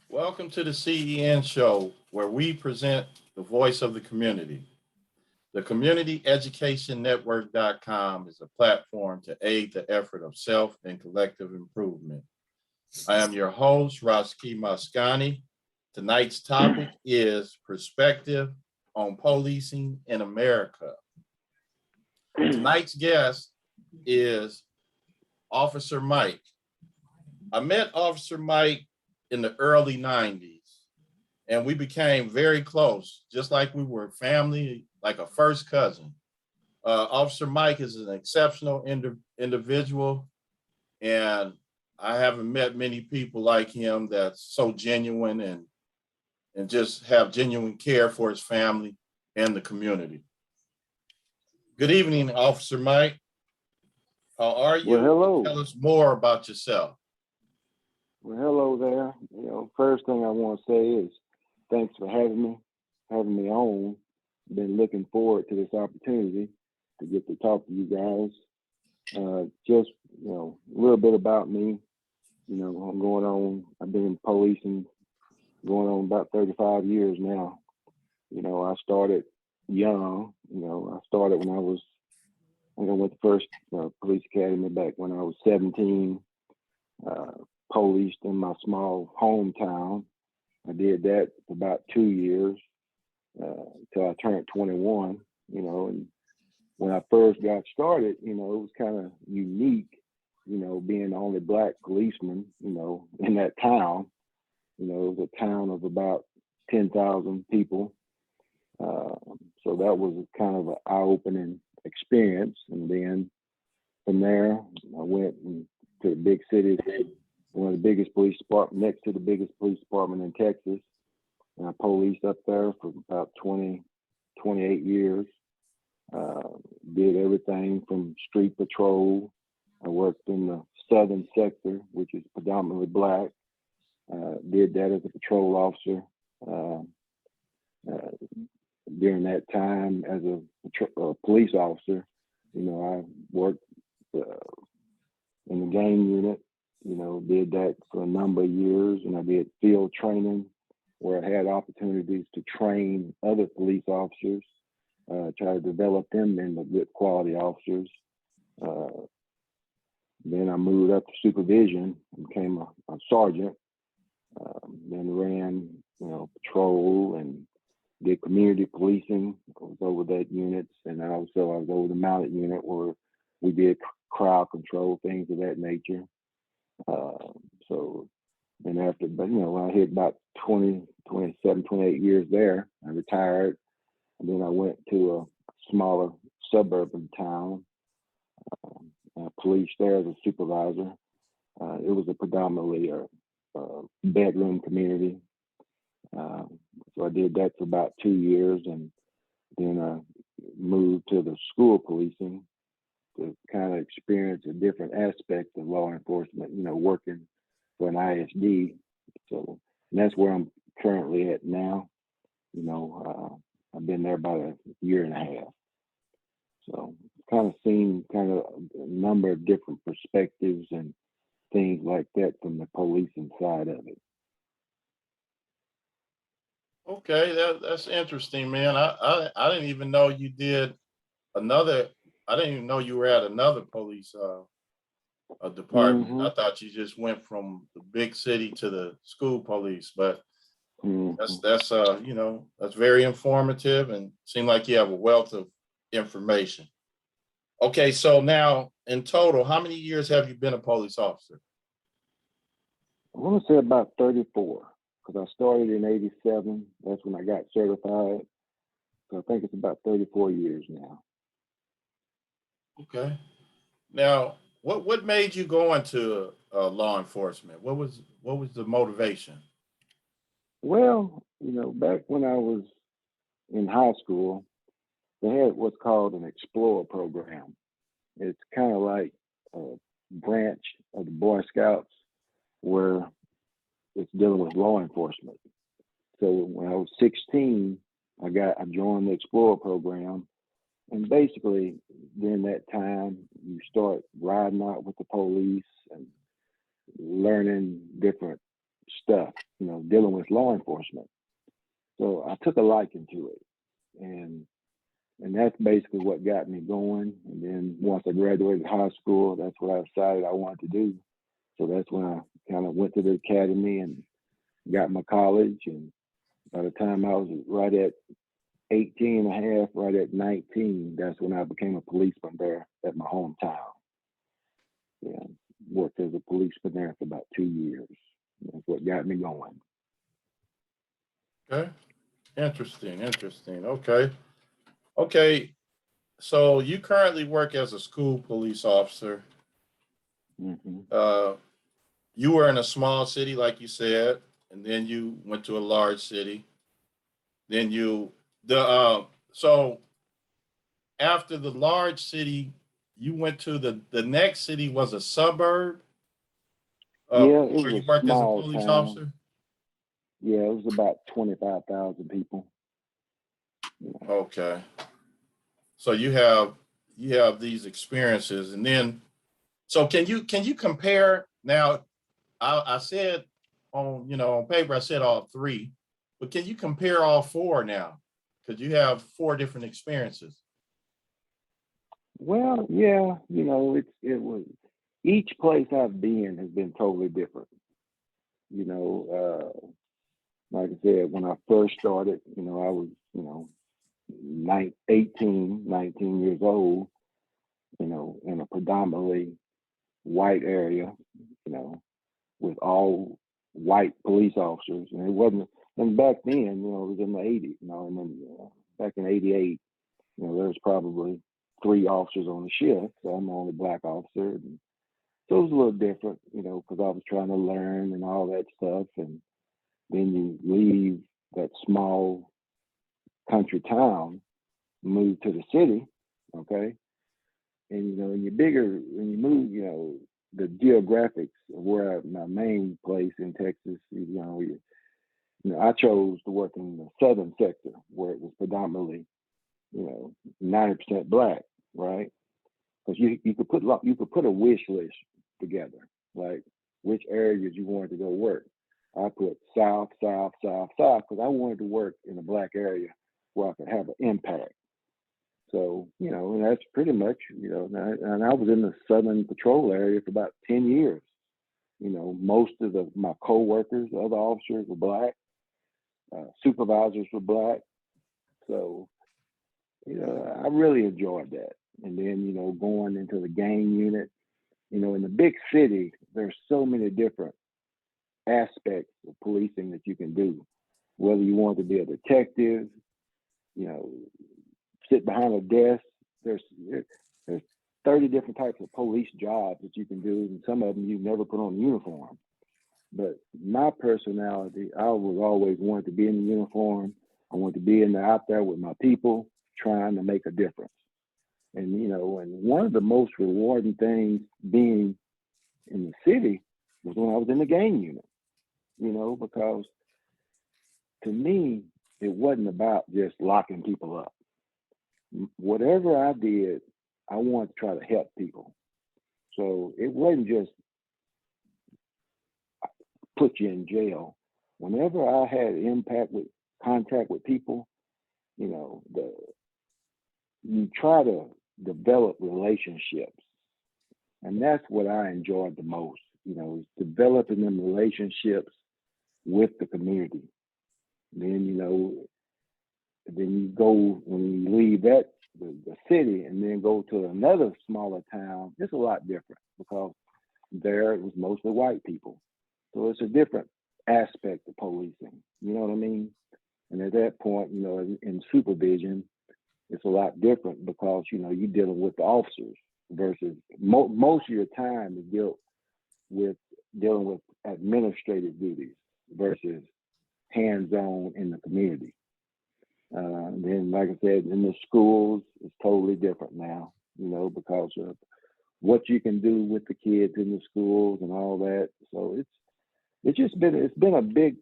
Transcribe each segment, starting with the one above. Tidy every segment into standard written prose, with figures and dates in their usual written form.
Welcome to the CEN show, where we present the voice of the community. The Community Education Network.com is a platform to aid the effort of self and collective improvement. I am your host, Raski Maskani. Tonight's topic is perspective on policing in America. Tonight's guest is Officer Mike. I met Officer Mike in the early 90s, and we became very close, just like we were family, like a first cousin. Officer Mike is an exceptional individual, and I haven't met many people like him that's so genuine and just have genuine care for his family and the community. Good evening, Officer Mike. How are you? Well, hello. Tell us more about yourself. Well, hello there. First thing I want to say is thanks for having me on. Been looking forward to this opportunity to get to talk to you guys. Just, a little bit about me. I've been in policing going on about 35 years now. I started young. I started when I went to first police academy back when I was 17. Policed in my small hometown. I did that for about 2 years until I turned 21, and when I first got started, it was kind of unique, being the only Black policeman, in that town. It was a town of about 10,000 people. So that was kind of an eye-opening experience. And then from there, I went to the big cities, one of the biggest police departments, next to the biggest police department in Texas. And I policed up there for about 28 years. Did everything from street patrol. I worked in the southern sector, which is predominantly Black. Did that as a patrol officer. During that time as a police officer, I worked in the gang unit. Did that for a number of years, and I did field training where I had opportunities to train other police officers, try to develop them into good quality officers. Then I moved up to supervision and became a sergeant, then ran, patrol and did community policing. I was over that unit, and also I was over the mounted unit where we did crowd control, things of that nature. When I hit about 27, 28 years there, I retired. And then I went to a smaller suburban town. I policed there as a supervisor. It was a predominantly a bedroom community. So I did that for about 2 years, and then I moved to the school policing to kind of experience a different aspect of law enforcement, working for an ISD. So that's where I'm currently at now. I've been there about a year and a half. So kind of seen a number of different perspectives and things like that from the policing side of it. Okay, that's interesting, man. I didn't even know you did another. I didn't even know you were at another police department. Mm-hmm. I thought you just went from the big city to the school police, but that's that's very informative and seem like you have a wealth of information. Okay, so now in total, how many years have you been a police officer? I want to say about 34, because I started in 87. That's when I got certified. So I think it's about 34 years now. Okay. Now, what made you go into law enforcement? What was the motivation? Well, back when I was in high school, they had what's called an Explorer program. It's kind of like a branch of the Boy Scouts where it's dealing with law enforcement. So when I was 16, I joined the Explorer program, and basically during that time you start riding out with the police and learning different stuff, dealing with law enforcement. So I took a liking to it. And that's basically what got me going. And then once I graduated high school, that's what I decided I wanted to do. So that's when I kind of went to the academy and got my college. And by the time I was right at 18 and a half, right at 19, that's when I became a policeman there at my hometown. Yeah, worked as a policeman there for about 2 years. That's what got me going. Okay. Interesting. Okay. So you currently work as a school police officer. Mm-hmm. You were in a small city, like you said, and then you went to a large city. Then so after the large city, you went to the next city was a suburb. Yeah, it Where was you a worked as a small police town. officer. Yeah, it was about 25,000 people. Yeah. Okay. So you have these experiences, and then so can you compare now? I said on paper I said all three, but can you compare all four now? Because you have four different experiences. Well, yeah, it was each place I've been has been totally different. Like I said, when I first started, I was, 19 years old, in a predominantly white area, with all white police officers. And it wasn't, and back then, it was in the 80s, and then back in 88, there was probably 3 officers on the shift. So I'm the only black officer. And so it was a little different, because I was trying to learn and all that stuff. And then you leave that small country town, move to the city, okay? And, and you're bigger, when you move, the geographics of where my main place in Texas, I chose to work in the southern sector where it was predominantly, 90% black, right? Because you could put a wish list together, like which areas you wanted to go work. I put south, south, south, south, because I wanted to work in a black area where I could have an impact. So, and that's pretty much, and I was in the Southern Patrol area for about 10 years. Most of my co-workers, other officers were black, supervisors were black. So, I really enjoyed that. And then, going into the gang unit, in the big city, there's so many different aspects of policing that you can do. Whether you want to be a detective, sit behind a desk, there's 30 different types of police jobs that you can do, and some of them you never put on a uniform. But my personality, I was always wanted to be in the uniform. I wanted to be out there with my people, trying to make a difference. And and one of the most rewarding things being in the city was when I was in the gang unit. Because to me, it wasn't about just locking people up. Whatever I did, I wanted to try to help people. So it wasn't just put you in jail. Whenever I had contact with people, you try to develop relationships. And that's what I enjoyed the most, is developing them relationships with the community. Then, then you go, when you leave the city and then go to another smaller town, it's a lot different because there it was mostly white people. So it's a different aspect of policing, you know what I mean? And at that point, in supervision, it's a lot different because, you're dealing with the officers versus most of your time is dealing with administrative duties versus hands-on in the community. Then, like I said, in the schools, it's totally different now, because of what you can do with the kids in the schools and all that. So it's been a big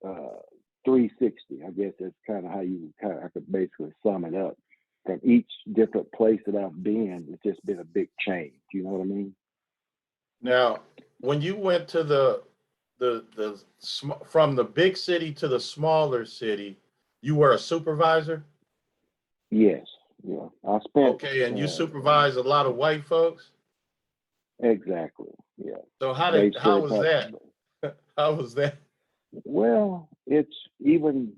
360. I guess that's kind of how I could basically sum it up. From each different place that I've been, it's just been a big change. You know what I mean? Now, when you went to the from the big city to the smaller city, you were a supervisor? Yes, yeah. I spent Okay, and you supervise a lot of white folks? exactly, yeah. So how Basically, was that? How was that? well, it's even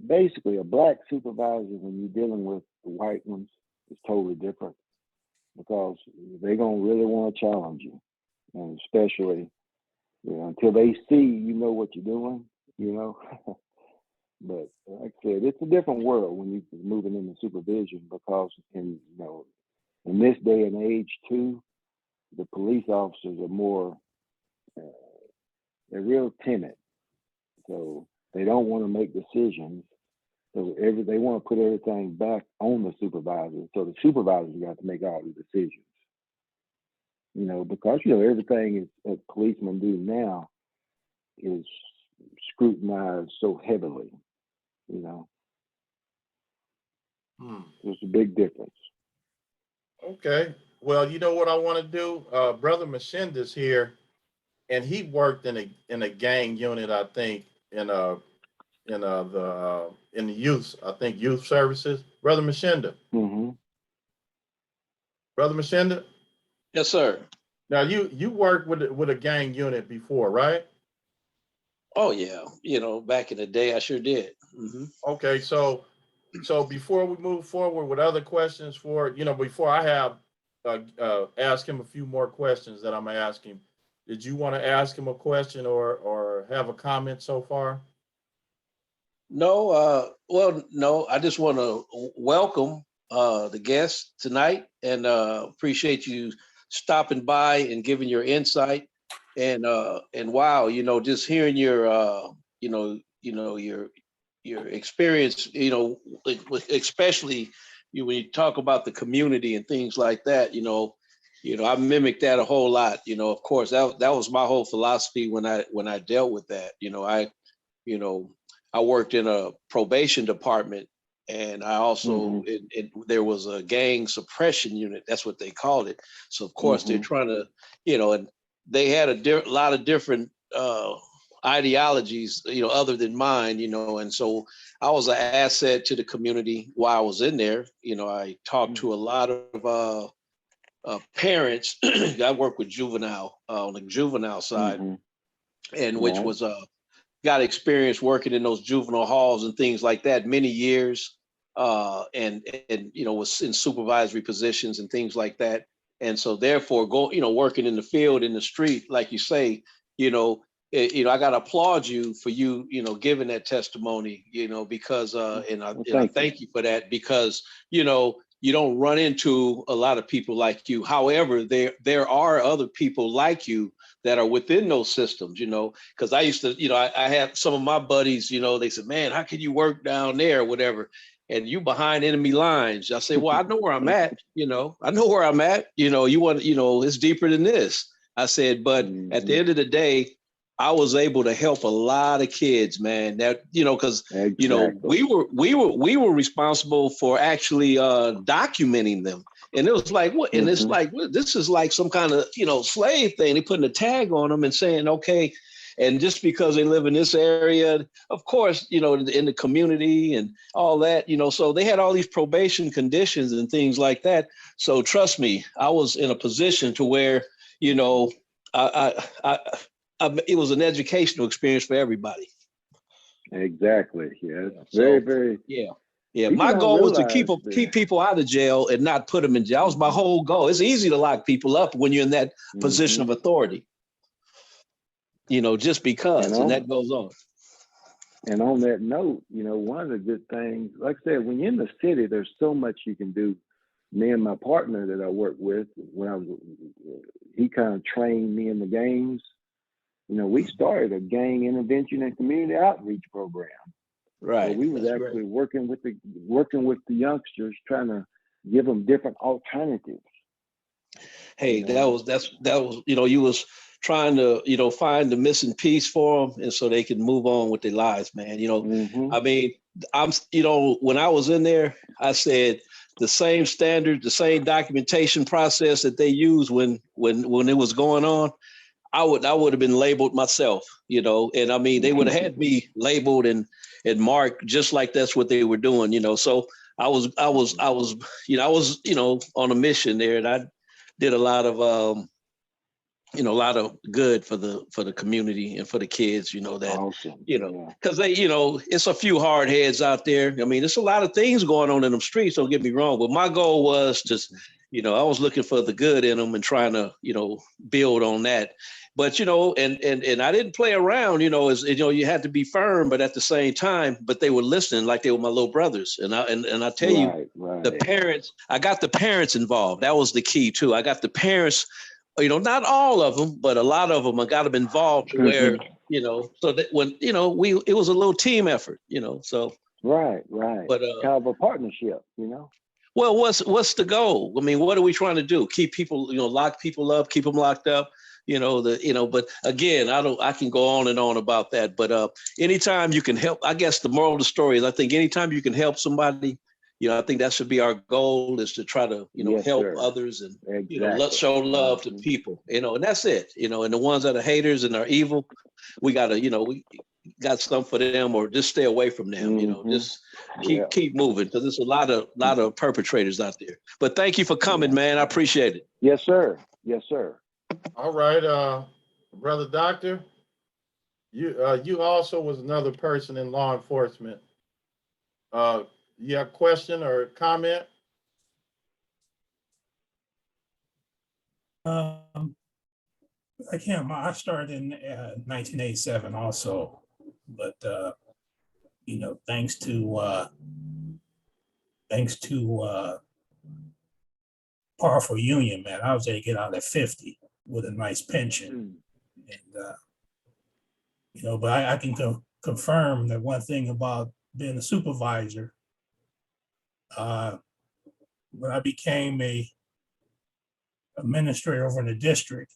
basically a black supervisor when you're dealing with the white ones is totally different because they're gonna really want to challenge you, and especially until they see you know what you're doing, you know. But like I said, it's a different world when you're moving into supervision because in this day and age too, the police officers are more uh, they're real timid, so they don't want to make decisions. So they want to put everything back on the supervisor. So the supervisors got to make all the decisions. Because everything is a policemen do now is scrutinized so heavily. Hmm. There's a big difference. Okay. Well, you know what I want to do? Brother Mashinda's here, and he worked in a gang unit, I think, in the youth, I think youth services. Brother Mashinda. Mm-hmm. Brother Mashinda. Yes, sir. Now you worked with a gang unit before, right? Oh yeah. Back in the day, I sure did. Okay, so before we move forward with other questions before I have ask him a few more questions that I'm gonna ask him, did you want to ask him a question or have a comment so far? No, well, no, I just want to welcome the guests tonight and appreciate you stopping by and giving your insight. And wow, just hearing your experience, especially when you talk about the community and things like that, I mimic that a whole lot. Of course, that was my whole philosophy when I dealt with that. You know, I worked in a probation department, and I also there was a gang suppression unit. That's what they called it. So of course they're trying to, and they had a lot of different ideologies, other than mine, and so I was an asset to the community while I was in there. I talked to a lot of parents. I work with juvenile on the juvenile side, and which was got experience working in those juvenile halls and things like that many years, and was in supervisory positions and things like that. And so therefore working in the field, in the street, like you say, I got to applaud you for giving that testimony, because and I thank you for that, because you don't run into a lot of people like you. However, there are other people like you that are within those systems, because I used to, I have some of my buddies, they said, man, how can you work down there or whatever? And you behind enemy lines. I say, well, I know where I'm at, I know where I'm at, you want, it's deeper than this. I said, but at the end of the day, I was able to help a lot of kids, man. That because we were responsible for actually documenting them, and it was like what, and it's like this is like some kind of slave thing. They putting a tag on them and saying okay, and just because they live in this area, of course, in the community and all that, so they had all these probation conditions and things like that. So trust me, I was in a position to where it was an educational experience for everybody. Exactly. Yeah. Very, very. Yeah. My goal was to keep people out of jail and not put them in jail. That was my whole goal. It's easy to lock people up when you're in that position of authority. Just because, and that goes on. And on that note, one of the good things, like I said, when you're in the city, there's so much you can do. Me and my partner that I worked with, he kind of trained me in the gangs. We started a gang intervention and community outreach program. Right. So we was actually working with the youngsters, trying to give them different alternatives. Hey, that was you was trying to find the missing piece for them, and so they can move on with their lives, man. I mean, when I was in there, I said the same standard, the same documentation process that they used when it was going on. I would have been labeled myself, you know, and I mean, they would have had me labeled and marked just like that's what they were doing, you know. So I was, you know, on a mission there, and I did a lot of, you know, a lot of good for the community and for the kids, you know, that, Awesome. you know, because they, you know, it's a few hard heads out there. I mean, it's a lot of things going on in them streets, don't get me wrong, but my goal was just, you know, I was looking for the good in them and trying to, you know, build on that. But, you know, and I didn't play around, you know, as you know, you had to be firm, but at the same time, but they were listening like they were my little brothers. And I tell you, the parents, I got the parents involved. That was the key too. I got the parents, you know, not all of them, but a lot of them, I got them involved to where, you know, so that when, you know, it was a little team effort, you know, so. Right. But Kind of a partnership, you know? Well, what's the goal? I mean, what are we trying to do? Keep people, you know, lock people up, keep them locked up, you know, but again, I can go on and on about that, but anytime you can help, I guess the moral of the story is I think anytime you can help somebody, you know, I think that should be our goal, is to try to, you know, Yes, help sir. others and, you know, Exactly. show love to people, you know, and that's it, you know, and the ones that are haters and are evil, we gotta, you know, we got something for them, or just stay away from them, you know, just keep moving, because there's a lot of perpetrators out there. But thank you for coming, man. I appreciate it. Yes, sir. Yes, sir. All right, brother doctor, you also was another person in law enforcement. You have a question or comment? I started in 1987 also, but you know, thanks to powerful union, man, I was able to get out at 50 with a nice pension, and you know, but I can confirm that one thing about being a supervisor. When I became a administrator over in the district,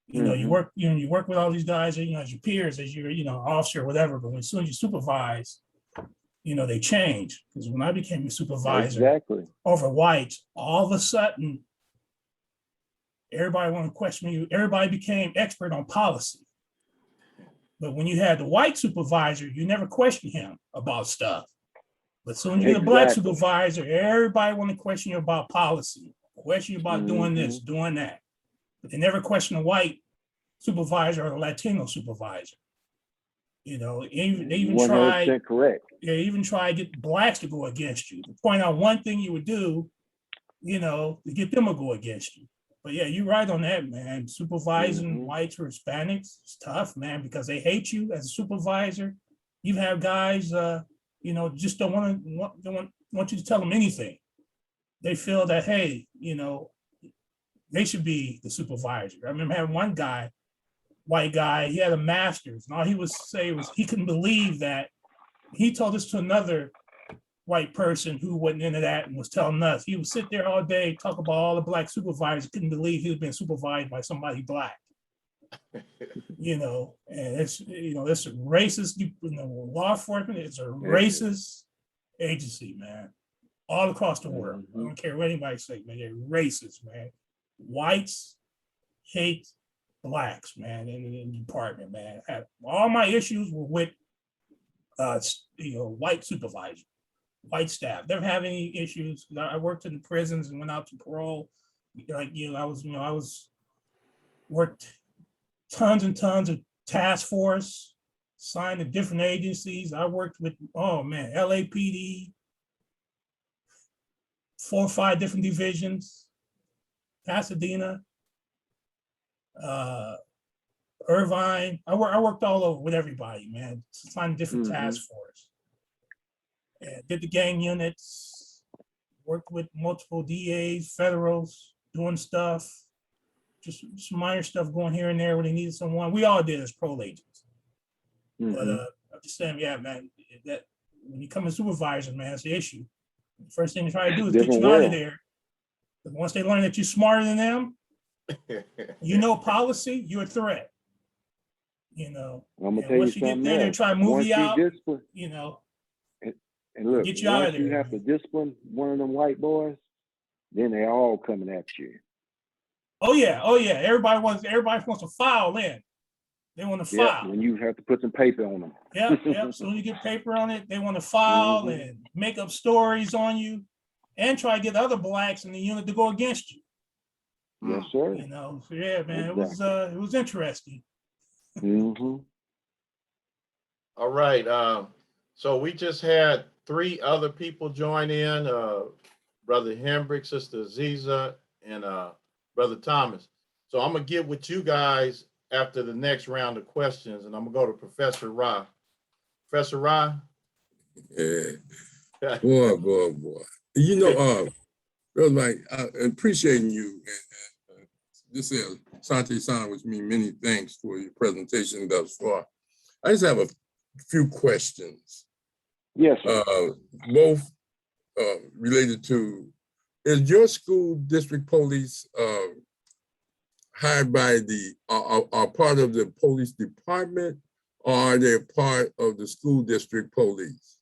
you know, you work with all these guys, you know, as your peers, as your, you know, officer or whatever, but as soon as you supervise, you know, they change. Because when I became a supervisor over whites, all of a sudden, everybody wanted to question you. Everybody became expert on policy. But when you had the white supervisor, you never questioned him about stuff. But as soon as you get a black supervisor, everybody want to question you about policy, question you about doing this, doing that. But they never question a white supervisor or a Latino supervisor. You know, they even try. 100% correct. They even try to get blacks to go against you, to point out one thing you would do, you know, to get them to go against you. But yeah, you're right on that, man. Supervising whites or Hispanics is tough, man, because they hate you as a supervisor. You have guys, you know, just don't want you to tell them anything. They feel that, hey, you know, they should be the supervisor. I remember having one guy, white guy, he had a master's, and all he would say was he couldn't believe that. He told this to another white person who wasn't into that and was telling us. He would sit there all day, talk about all the black supervisors, couldn't believe he was being supervised by somebody black. You know, and it's, you know, it's a racist, you know, law enforcement is a racist agency, man, all across the world. I don't care what anybody say, man, they're racist, man. Whites hate blacks, man, in the department, man. All my issues were with, you know, white supervisors, white staff. Never have any issues. I worked in the prisons and went out to parole. Like, you know, I was worked tons and tons of task force, signed to different agencies. I worked with, oh man, LAPD, 4 or 5 different divisions, Pasadena, Irvine. I worked all over with everybody, man. Signed different task force. And did the gang units, worked with multiple DAs, federals, doing stuff, just some minor stuff going here and there when they needed someone. We all did as parole agents. But I'm just saying, yeah, man, that when you come as supervisor, man, that's the issue. The first thing they try to do is get you out of there. But once they learn that you're smarter than them, you know policy, you're a threat. You know, I'm gonna tell you something. Get there, they try to move you out. You know, and look, get you out of there. You have to discipline one of them white boys, then they all coming at you. Oh yeah, Everybody wants to file in. They want to Yeah, file. when you have to put some paper on them. Yep. So when you get paper on it, they want to file and make up stories on you, and try to get other blacks in the unit to go against you. Yes, sir. You know, so yeah, man, Exactly. it was interesting. All right. So we just had 3 other people join in, Brother Hendrick, Sister Aziza, and Brother Thomas. So I'm going to get with you guys after the next round of questions, and I'm going to go to Professor Ra. Professor Ra? Yeah. Boy. You know, Brother Mike, appreciating you. And this is Sante San, which means many thanks for your presentation thus far. I just have a few questions. Yes, sir. Both related to, is your school district police hired by are part of the police department, or are they part of the school district police?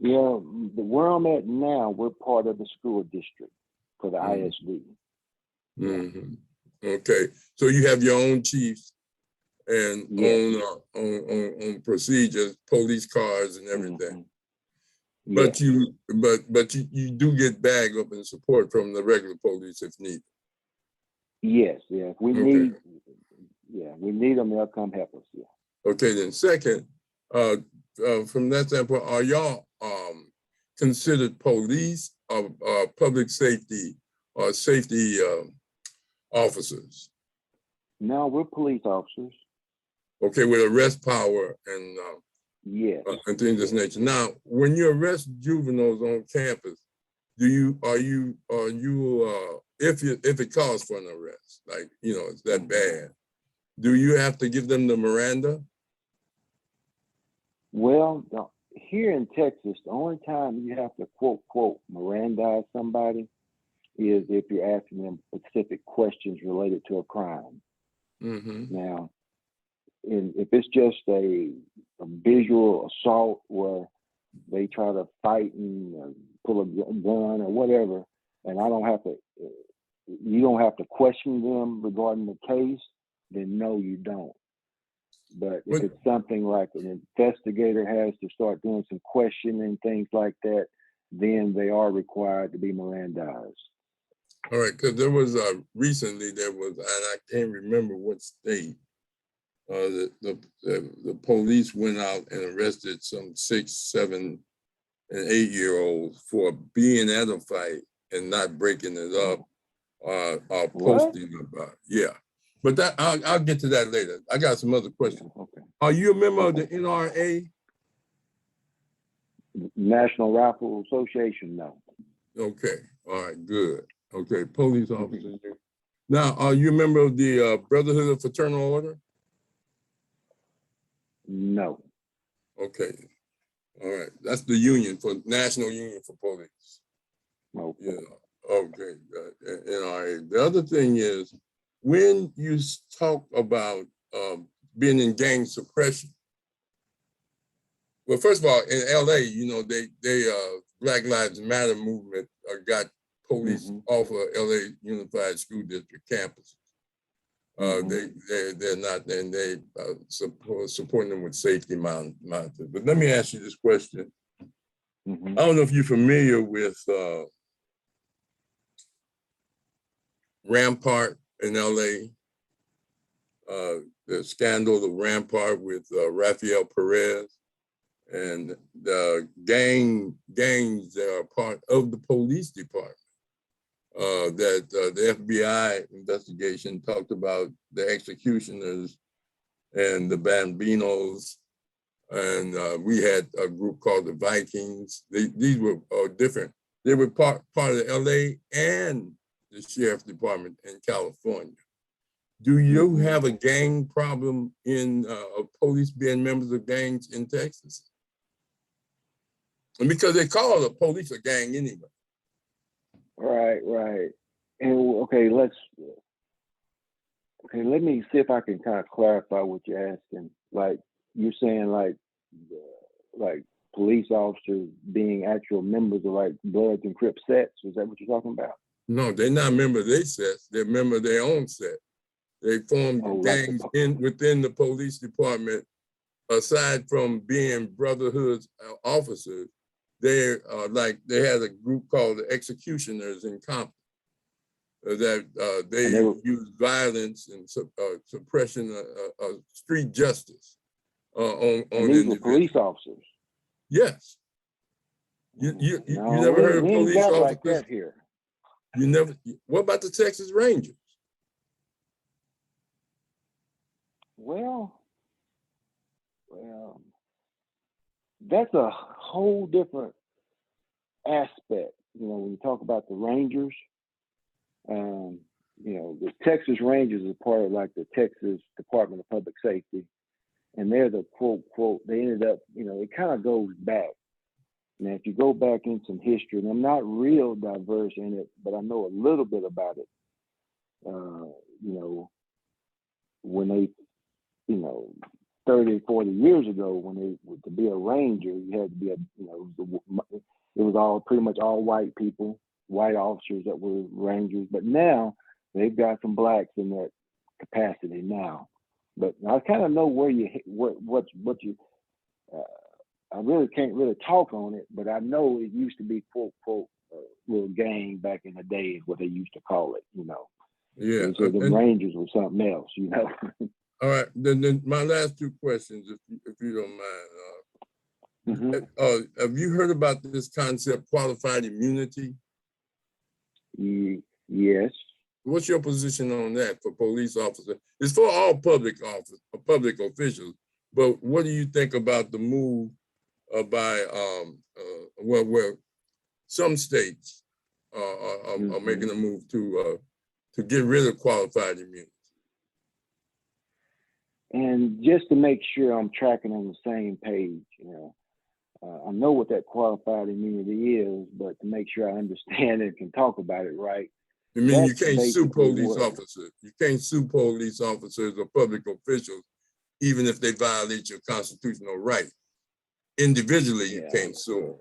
Yeah, where I'm at now, we're part of the school district for the ISD. Okay, so you have your own chiefs and own procedures, police cars and everything. But you do get bag up and support from the regular police if needed. Yes, if we need, we need them, they'll come help us. Yeah. Okay, then second, from that standpoint, are y'all considered police or public safety or safety officers? No, we're police officers. Okay, with arrest power and and things of this nature. Now, when you arrest juveniles on campus, if it calls for an arrest, like it's that bad, do you have to give them the Miranda? Well, here in Texas, the only time you have to quote Mirandize somebody is if you're asking them specific questions related to a crime. Now, if it's just a visual assault where they try to fight and pull a gun or whatever, and you don't have to question them regarding the case, then no, you don't. But if it's something like an investigator has to start doing some questioning and things like that, then they are required to be Mirandized. All right, because there was recently and I can't remember what state, the police went out and arrested some 6, 7, and 8-year-olds for being at a fight and not breaking it up or posting about it. Yeah, but that I'll get to that later. I got some other questions. Okay. Are you a member of the NRA? National Rifle Association? No. Okay. All right. Good. Okay. Police officers. Now, are you a member of the Brotherhood of Fraternal Order? No. Okay. All right. That's the National Union for Police. Okay. Yeah. Okay. NRA. The other thing is, when you talk about being in gang suppression, well, first of all, in LA, they Black Lives Matter movement got police off of LA Unified School District campus. They're not, and they supporting them with safety monitors. But let me ask you this question. I don't know if you're familiar with Rampart in LA, the scandal of Rampart with Rafael Perez. And the gangs that are part of the police department, that the FBI investigation talked about the executioners and the Bambinos, and we had a group called the Vikings. These were different. They were part of the LA and the sheriff's department in California. Do you have a gang problem in police being members of gangs in Texas? And because they call the police a gang anyway. Right. And let me see if I can kind of clarify what you're asking. Like you're saying, like police officers being actual members of like Bloods and Crips sets. Is that what you're talking about? No, they're not members of their sets. They're members of their own set. They formed Oh, like gangs within the police department. Aside from being brotherhood officers, they they had a group called the Executioners in Compton that they use violence and suppression of street justice on these were police officers. Yes. You No, never heard of we ain't police got officers? like that here. You never. What about the Texas Rangers? Well, that's a whole different aspect. You know, when you talk about the Rangers, you know, the Texas Rangers is part of like the Texas Department of Public Safety, and they're the quote. They ended up, you know, it kind of goes back. Now, if you go back in some history, and I'm not real diverse in it, but I know a little bit about it. You know, when they, you know, 30, 40 years ago, when to be a ranger, you had to be it was all pretty much all white people, white officers that were rangers. But now they've got some blacks in that capacity now. But I kind of know where I really can't really talk on it, but I know it used to be quote little gang back in the day is what they used to call it, you know. Yeah. So the Rangers was something else, you know. All right. Then my last two questions, if you don't mind. Have you heard about this concept, qualified immunity? Yes. What's your position on that for police officers? It's for all public officials, but what do you think about the move by where some states are making a move to get rid of qualified immunity? And just to make sure I'm tracking on the same page, you know, I know what that qualified immunity is, but to make sure I understand it and can talk about it right. You mean you can't sue police officers? You can't sue police officers or public officials, even if they violate your constitutional right. Individually, you can't sue them.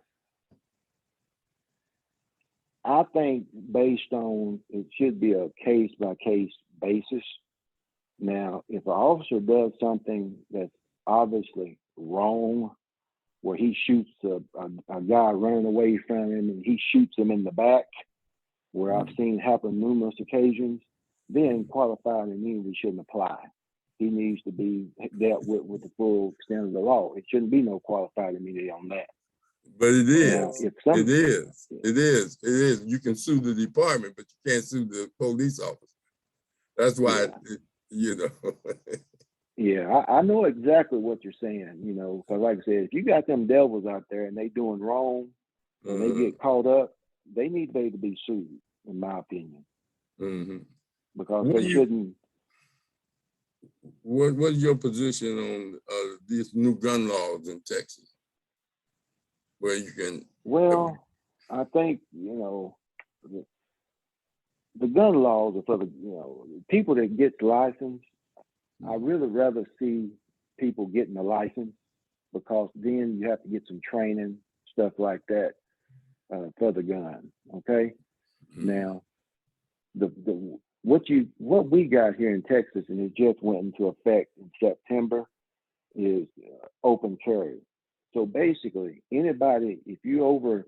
I think based on, it should be a case-by-case basis. Now, if an officer does something that's obviously wrong, where he shoots a guy running away from him and he shoots him in the back, where I've seen happen numerous occasions, then qualified immunity shouldn't apply. He needs to be dealt with the full extent of the law. It shouldn't be no qualified immunity on that. But it is. Now, It is. You can sue the department, but you can't sue the police officer. That's why, you know. Yeah, I know exactly what you're saying, you know, because like I said, if you got them devils out there and they doing wrong and they get caught up, they need to be sued, in my opinion. Because they shouldn't. What's your position on these new gun laws in Texas? Where you can. Well, I think, you know, the gun laws are for the, you know, people that get licensed. I really rather see people getting a license, because then you have to get some training, stuff like that, for the gun. Okay. Now, what we got here in Texas, and it just went into effect in September, is open carry. So basically, anybody, if you're over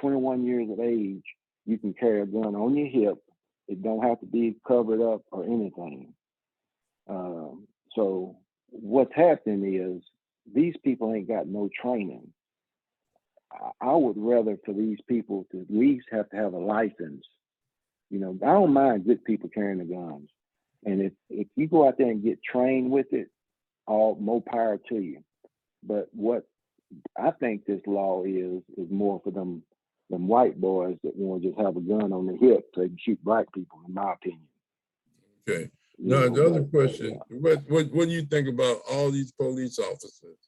21 years of age, you can carry a gun on your hip. It don't have to be covered up or anything. So what's happening is these people ain't got no training. I would rather for these people to at least have to have a license. You know, I don't mind good people carrying the guns. And if you go out there and get trained with it, all more power to you. But what I think this law is more for them white boys that want to just have a gun on their hip so they can shoot black people, in my opinion. Okay. Now, the other question, what do you think about all these police officers?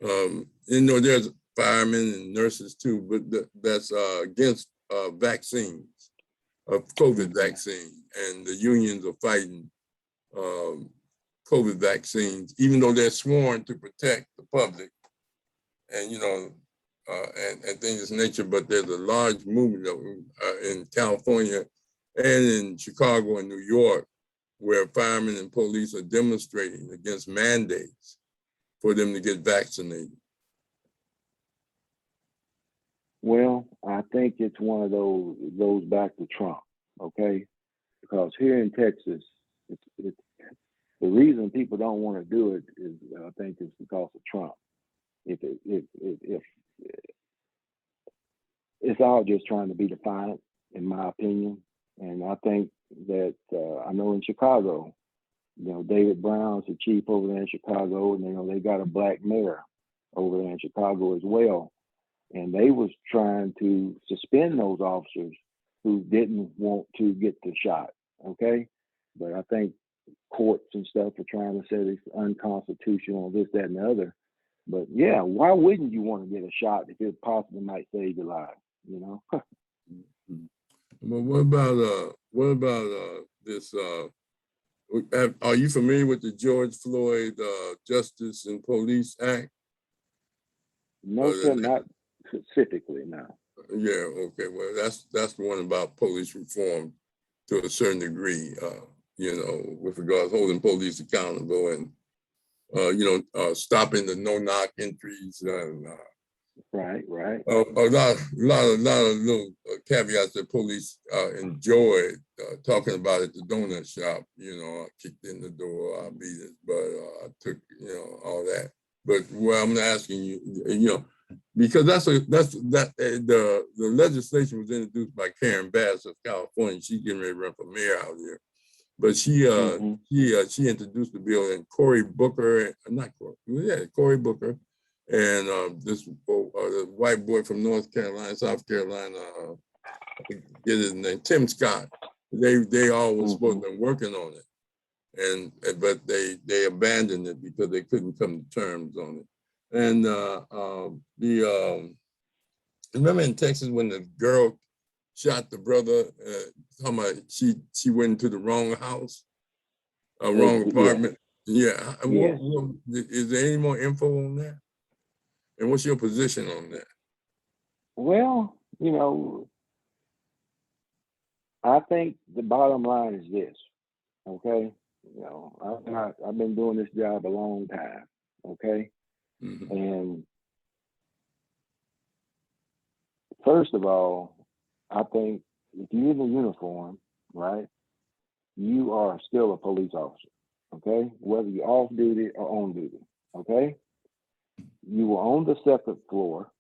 You know, there's firemen and nurses too, but that's against vaccines, COVID vaccine, and the unions are fighting COVID vaccines, even though they're sworn to protect the public. And, you know, and things of this nature, but there's a large movement in California and in Chicago and New York where firemen and police are demonstrating against mandates for them to get vaccinated. Well, I think it's one of those, it goes back to Trump, okay? Because here in Texas, it's the reason people don't want to do it is, I think, it's because of Trump. If it's all just trying to be defiant, in my opinion. And I think that I know in Chicago, David Brown's the chief over there in Chicago, and they got a black mayor over there in Chicago as well. And they was trying to suspend those officers who didn't want to get the shot. Okay, but I think courts and stuff are trying to say it's unconstitutional, this, that, and the other. But yeah, why wouldn't you want to get a shot if it possibly might save your life? Well, what about this? Are you familiar with the George Floyd Justice and Police Act? No, sir, not specifically. No. Yeah. Okay. Well, that's the one about police reform to a certain degree. With regards to holding police accountable and stopping the no-knock entries and Right. a lot of little caveats that police enjoyed talking about at the donut shop. I kicked in the door, I beat it, but I took all that. But what I'm asking you, because the legislation was introduced by Karen Bass of California. She's getting ready to run for mayor out here. But she introduced the bill, and Cory Booker and this white boy from South Carolina, I forget his name, Tim Scott. They all were supposed to be working on it, but they abandoned it because they couldn't come to terms on it. And remember in Texas when the girl shot the brother, talking about she went into the wrong house, wrong apartment. Yeah. Yes. Is there any more info on that? And what's your position on that? Well, I think the bottom line is this, okay? I've been doing this job a long time, okay? Mm-hmm. And first of all, I think if you're in a uniform, right, you are still a police officer, okay? Whether you're off duty or on duty, okay? You were on the second floor,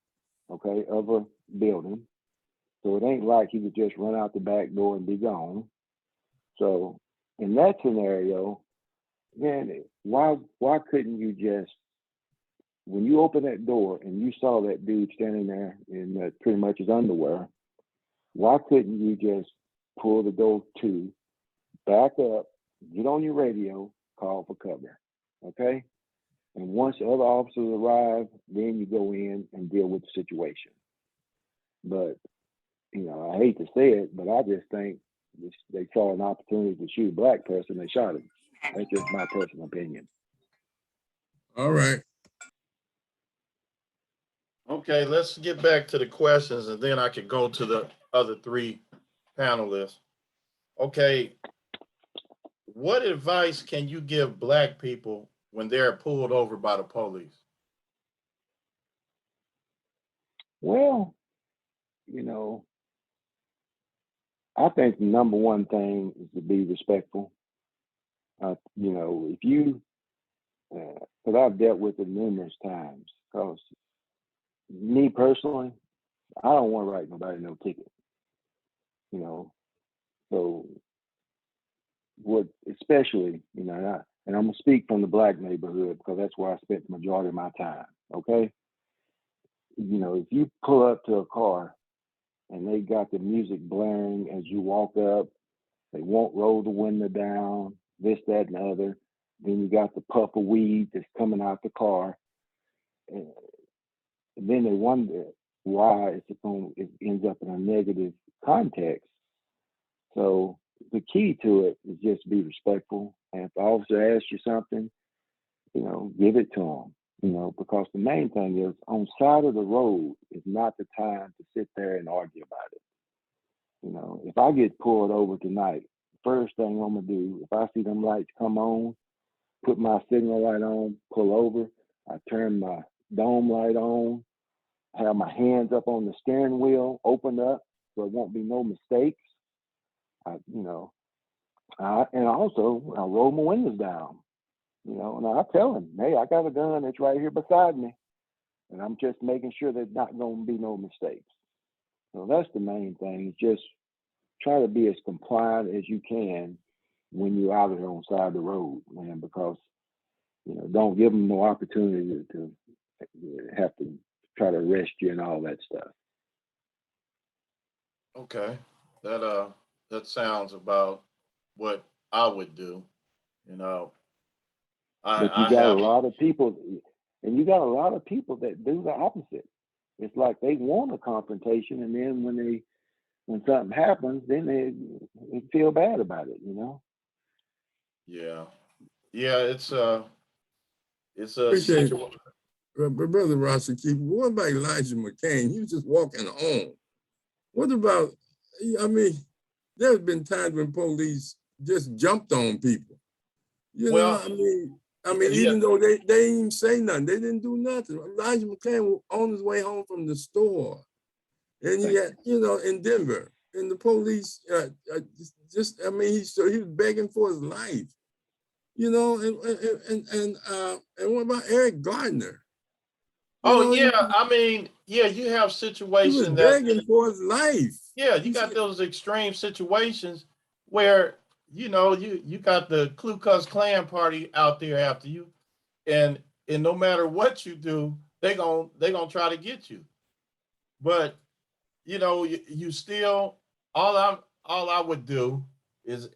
okay, of a building. So it ain't like he could just run out the back door and be gone. So in that scenario, man, why couldn't you just, when you open that door and you saw that dude standing there in pretty much his underwear, why couldn't you just pull the door to, back up, get on your radio, call for cover, okay? And once the other officers arrive, then you go in and deal with the situation. But, I hate to say it, but I just think they saw an opportunity to shoot a black person, they shot him. That's just my personal opinion. All right. Okay, let's get back to the questions and then I could go to the other three panelists. Okay, what advice can you give Black people when they're pulled over by the police? Well, I think the number one thing is to be respectful. If you, because I've dealt with it numerous times, because me personally, I don't want to write nobody no ticket, so what, especially, and I'm going to speak from the Black neighborhood because that's where I spent the majority of my time, okay? If you pull up to a car and they got the music blaring as you walk up, they won't roll the window down, this, that, and the other. Then you got the puff of weed that's coming out the car. And then they wonder why it ends up in a negative context. So the key to it is just be respectful. And if the officer asks you something, give it to them. You know, because the main thing is on side of the road is not the time to sit there and argue about it. You know, if I get pulled over tonight, first thing I'm gonna do, if I see them lights come on, put my signal light on, pull over, I turn my dome light on, have my hands up on the steering wheel, open up, so it won't be no mistakes. And also I roll my windows down. You know, and I tell him, hey, I got a gun that's right here beside me, and I'm just making sure there's not going to be no mistakes. So that's the main thing. Just try to be as compliant as you can when you're out there on the side of the road, man, because, you know, don't give them no opportunity to have to try to arrest you and all that stuff. Okay, that sounds about what I would do. You know, But you I got a have lot of people, and you got a lot of people that do the opposite. It's like they want a confrontation, and then when something happens, then they feel bad about it, you know? yeah, yeah. It's a Appreciate situation. it. But Brother Rossi, what about Elijah McCain? He was just walking on. What about, I mean, there's been times when police just jumped on people. You know, Well, yeah, even though they didn't even say nothing, they didn't do nothing. Elijah McCain was on his way home from the store, and he had, you know, in Denver, and the police I mean, he was begging for his life, you know, and what about Eric Gardner? You oh know, yeah. I mean, yeah. You have he was situations that, begging for his life. yeah, you He got said, those extreme situations where, you know, you got the Ku Klux Klan party out there after you, and no matter what you do, they gonna try to get you. But you know, you still, all I would do is,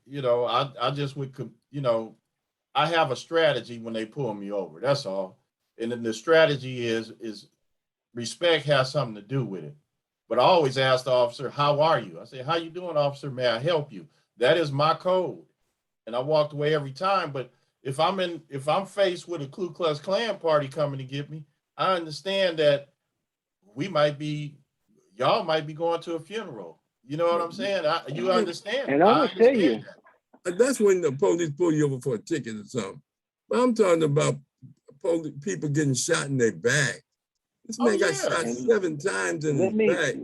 you know, I just would, you know, I have a strategy when they pull me over. That's all. And then the strategy is respect has something to do with it. But I always ask the officer, "How are you?" I say, "How you doing, officer? May I help you?" That is my code, and I walked away every time. But if I'm faced with a Ku Klux Klan party coming to get me, I understand that we might be, y'all might be going to a funeral. You know what I'm saying? You understand it. And I'm I gonna tell understand you, that. that's when the police pull you over for a ticket or something. But I'm talking about people getting shot in their back. This Oh man got yeah, shot and 7 times in his let me back,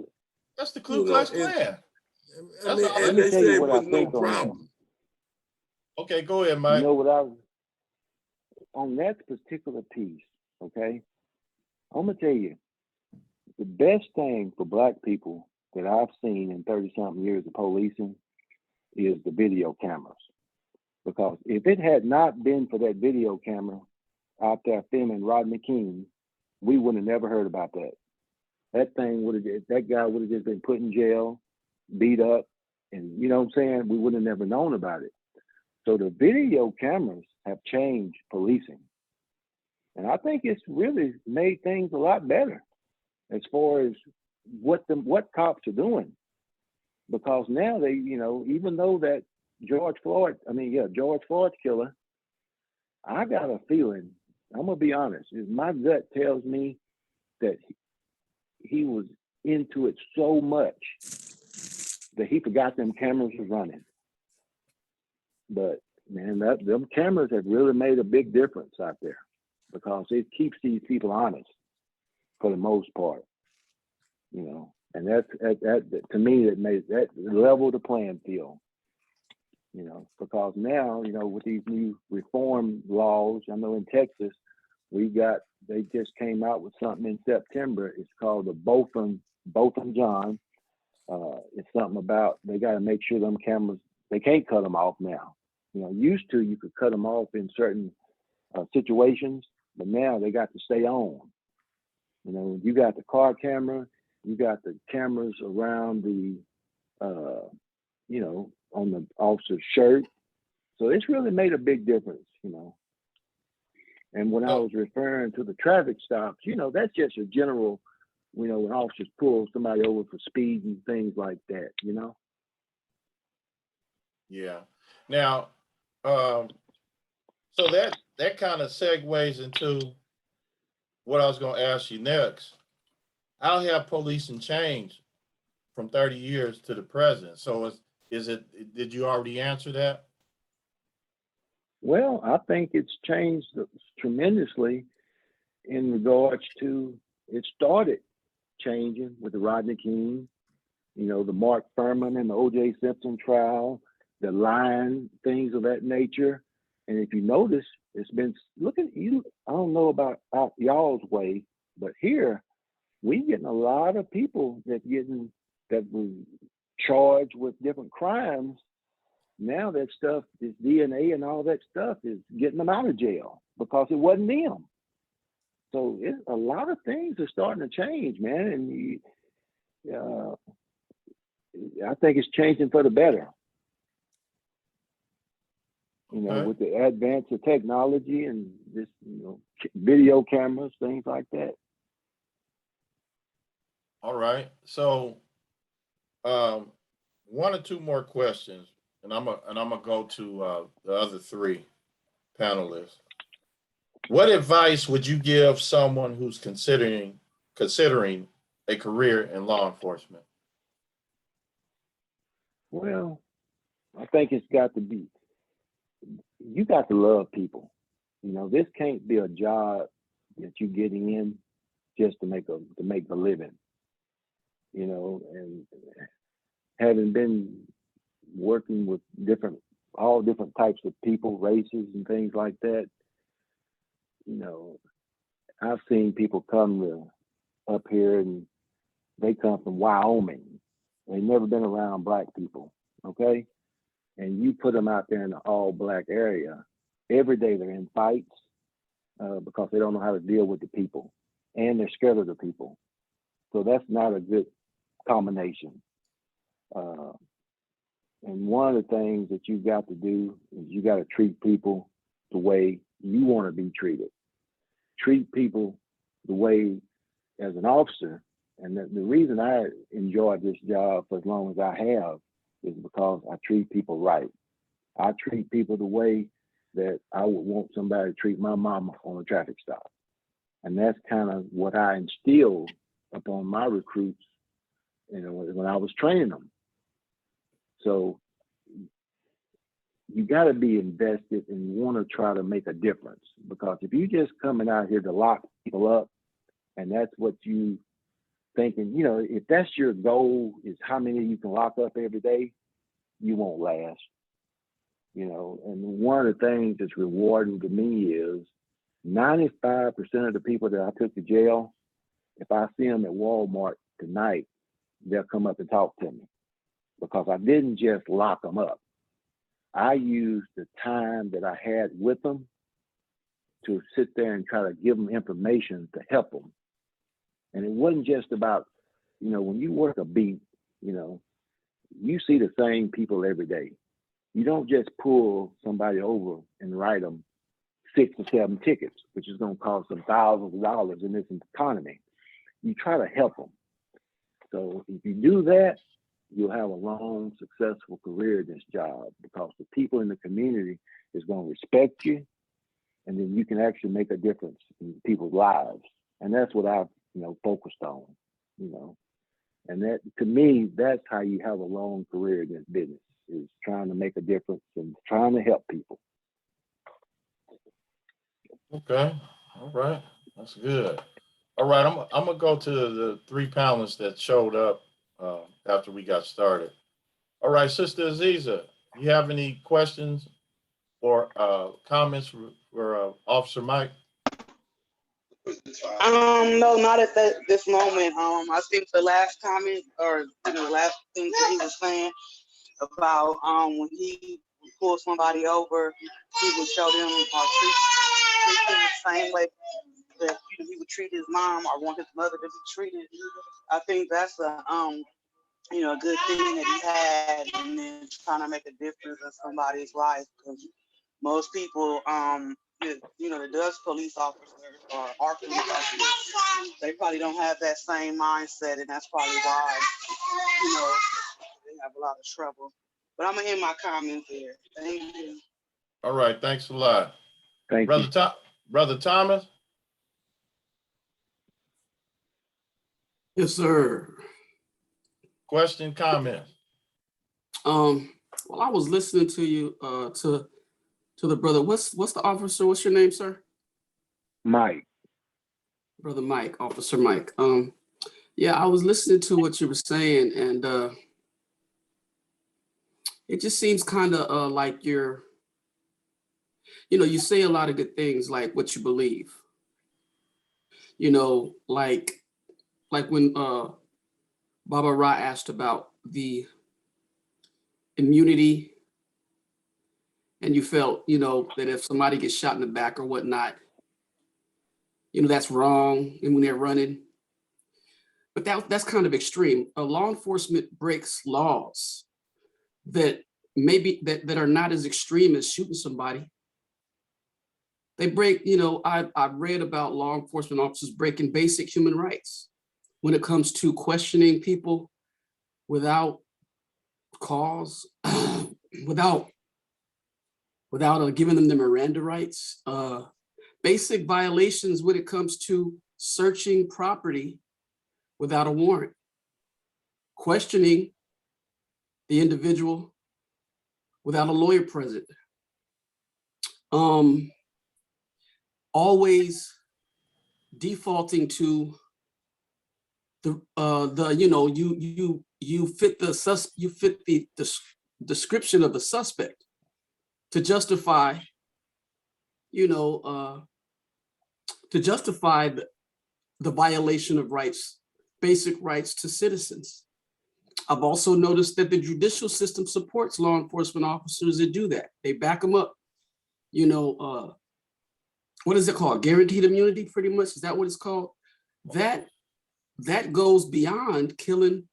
that's the Ku you know, Klux and Klan. I That's mean, all let and it me they tell is. you say it what I was no think on that. problem. Okay, go ahead, You Mike. know what I on that particular piece, okay? I'm gonna tell you the best thing for black people that I've seen in 30 something years of policing is the video cameras. Because if it had not been for that video camera out there filming Rodney King, we would have never heard about that. That guy would have just been put in jail, beat up, and you know what I'm saying? We would have never known about it. So the video cameras have changed policing. And I think it's really made things a lot better as far as what cops are doing. Because now they, you know, even though that George Floyd killer, I got a feeling, I'm gonna be honest, is my gut tells me that he was into it so much that he forgot them cameras was running. But man, them cameras have really made a big difference out there because it keeps these people honest for the most part, you know. And that to me, that made that level the playing field, you know, because now, you know, with these new reform laws, I know in Texas, they just came out with something in September. It's called the Botham John. It's something about they got to make sure them cameras, they can't cut them off now. You know, used to you could cut them off in certain situations, but now they got to stay on. You know, you got the car camera, you got the cameras around the, you know, on the officer's shirt. So it's really made a big difference, you know. And when I So was referring to the traffic stops, you know, that's just a general, you know, when officers pull somebody over for speed and things like that, you know. yeah. Now, so that kind of segues into what I was going to ask you next. How have policing changed from 30 years to the present? So did you already answer that? Well, I think it's changed tremendously in regards to it started changing with the Rodney King, you know, the Mark Furman and the O.J. Simpson trial, the lying, things of that nature. And if you notice, it's been, look at you, I don't know about out y'all's way, but here we getting a lot of people that was charged with different crimes. Now that stuff, this DNA and all that stuff is getting them out of jail because it wasn't them. So a lot of things are starting to change, man. And I think it's changing for the better. You know, Okay. with the advance of technology and this, you know, video cameras, things like that. All right. So one or two more questions, and I'm gonna go to the other three panelists. What advice would you give someone who's considering a career in law enforcement? Well, I think it's got to be, you got to love people. You know, this can't be a job that you get in just to make a living. You know, and having been working with all different types of people, races and things like that, you know, I've seen people come up here and they come from Wyoming. They've never been around black people, okay? And you put them out there in an all black area, every day they're in fights because they don't know how to deal with the people and they're scared of the people. So that's not a good combination. And one of the things that you got to do is you got to treat people the way you want to be treated. Treat people the way as an officer. And the reason I enjoyed this job for as long as I have is because I treat people right. I treat people the way that I would want somebody to treat my mama on a traffic stop. And that's kind of what I instilled upon my recruits, you know, when I was training them. So you got to be invested and want to try to make a difference, because if you just coming out here to lock people up and that's what you thinking, you know, if that's your goal is how many you can lock up every day, you won't last. You know, and one of the things that's rewarding to me is 95% of the people that I took to jail, if I see them at Walmart tonight, they'll come up and talk to me because I didn't just lock them up. I used the time that I had with them to sit there and try to give them information to help them. And it wasn't just about, you know, when you work a beat, you know, you see the same people every day. You don't just pull somebody over and write them 6 or 7 tickets, which is going to cost them thousands of dollars in this economy. You try to help them. So if you do that, you'll have a long, successful career in this job, because the people in the community is going to respect you, and then you can actually make a difference in people's lives. And that's what I've, you know, focused on, you know. And that, to me, that's how you have a long career in this business, is trying to make a difference and trying to help people. Okay. All right. That's good. All right. I'm gonna go to the three panelists that showed up after we got started. All right, Sister Aziza, you have any questions or comments for Officer Mike? No, not at this moment. I think the last comment, or the last thing that he was saying about when he would pull somebody over, he would show them or treat them the same way that he would treat his mom or want his mother to be treated. I think that's a a good thing that he had, and then trying to make a difference in somebody's life, because most people that does police officers or are police officers, they probably don't have that same mindset, and that's probably why they have a lot of trouble. But I'm gonna end my comments there. Thank you. All right, thanks a lot. Thank Brother you. Brother Thomas? Yes, sir. Question, comment? Well, I was listening to you, to the brother. What's the officer? What's your name, sir? Mike. Brother Mike, Officer Mike. Yeah, I was listening to what you were saying, and it just seems kind of like you say a lot of good things, like what you believe. Like when Baba Ra asked about the immunity, and you felt, that if somebody gets shot in the back or whatnot, that's wrong, and when they're running. But that's kind of extreme. Law enforcement breaks laws that maybe that are not as extreme as shooting somebody. They break, I've read about law enforcement officers breaking basic human rights when it comes to questioning people without cause, without giving them the Miranda rights. Basic violations when it comes to searching property without a warrant, questioning the individual without a lawyer present. Always defaulting to you fit the description of the suspect to justify the violation of rights, basic rights to citizens. I've also noticed that the judicial system supports law enforcement officers that do that. They back them up. What is it called? Guaranteed immunity, pretty much. Is that what it's called? That goes beyond killing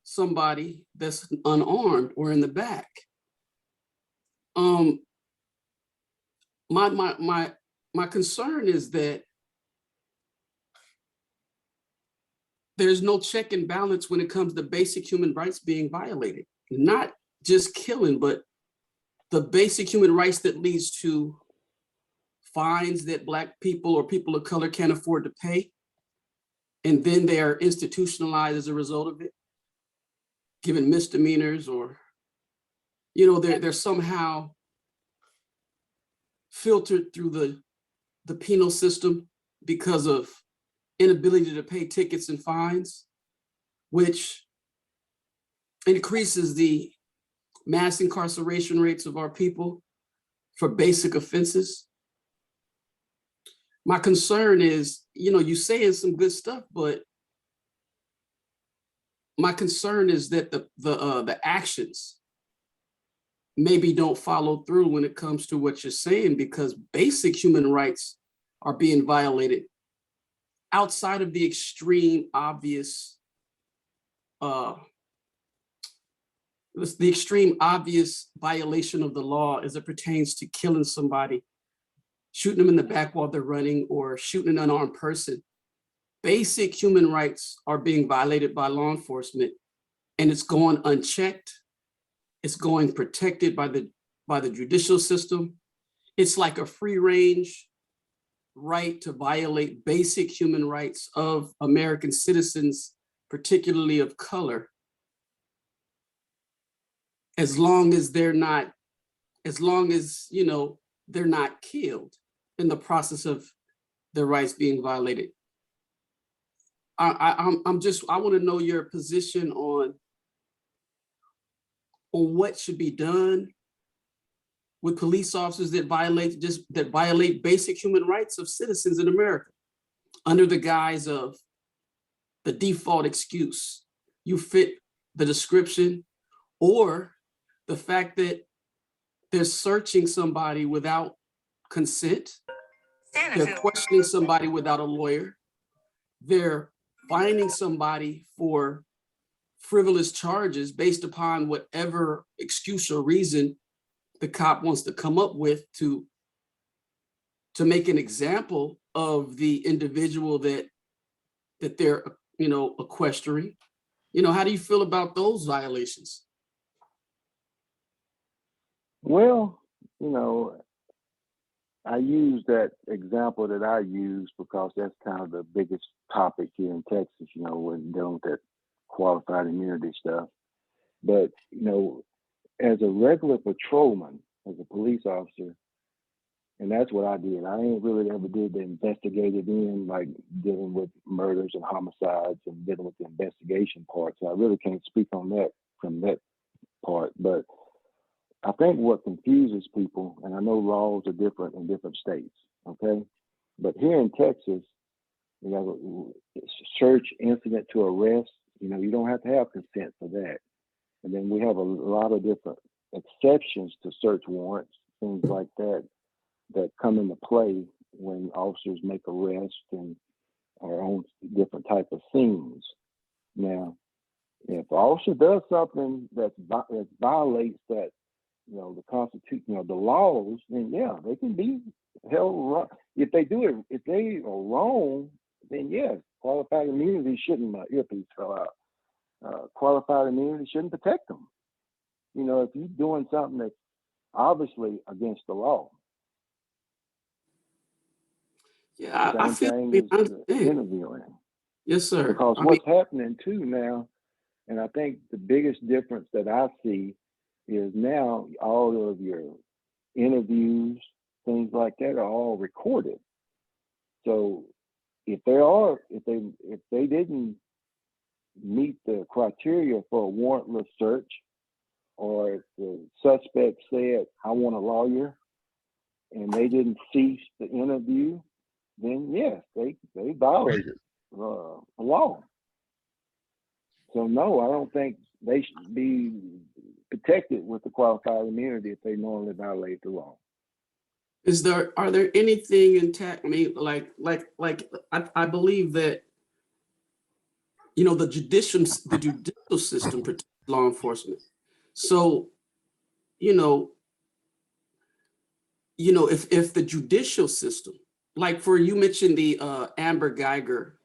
somebody that's unarmed or in the back. My concern is that there's no check and balance when it comes to basic human rights being violated. Not just killing, but the basic human rights that leads to fines that Black people or people of color can't afford to pay. And then they are institutionalized as a result of it, given misdemeanors, or, they're somehow filtered through the penal system because of inability to pay tickets and fines, which increases the mass incarceration rates of our people for basic offenses. My concern is, you saying some good stuff, but my concern is that the actions maybe don't follow through when it comes to what you're saying, because basic human rights are being violated outside of the extreme obvious violation of the law as it pertains to killing somebody, shooting them in the back while they're running, or shooting an unarmed person. Basic human rights are being violated by law enforcement, and it's going unchecked. It's going protected by the judicial system. It's like a free range right to violate basic human rights of American citizens, particularly of color, as long as they're not killed in the process of their rights being violated. I want to know your position on what should be done with police officers that violate basic human rights of citizens in America under the guise of the default excuse. You fit the description, or the fact that they're searching somebody without consent. They're questioning somebody without a lawyer. They're finding somebody for frivolous charges based upon whatever excuse or reason the cop wants to come up with to make an example of the individual that they're questioning. How do you feel about those violations? Well, I use that example that I use because that's kind of the biggest topic here in Texas, you know, when dealing with that qualified immunity stuff. But, you know, as a regular patrolman, as a police officer, and that's what I did. I ain't really ever did the investigative end, like dealing with murders and homicides and dealing with the investigation part. So I really can't speak on that from that part. But I think what confuses people, and I know laws are different in different states, okay? But here in Texas, you know, search incident to arrest, you know, you don't have to have consent for that. And then we have a lot of different exceptions to search warrants, things like that, that come into play when officers make arrests and are on different type of scenes. Now, if an officer does something that violates that, you know, the Constitution, you know, the laws, then yeah, they can be held wrong. If they do it, if they are wrong, then yes, qualified immunity shouldn't. My earpiece fell out. Qualified immunity shouldn't protect them. You know, if you're doing something that's obviously against the law. Yeah, I Same feel thing I as understand. interviewing. Yes, sir. Because I mean, what's happening too now, and I think the biggest difference that I see is now all of your interviews, things like that are all recorded. So if they didn't meet the criteria for a warrantless search, or if the suspect said, I want a lawyer, and they didn't cease the interview, then yes, they violated the law. So no, I don't think they should be protected with the qualified immunity if they knowingly violate the law. are there anything intact? I mean, I believe that, you know, the judicial system protects law enforcement. So, you know, if the judicial system, like for you mentioned the Amber Geiger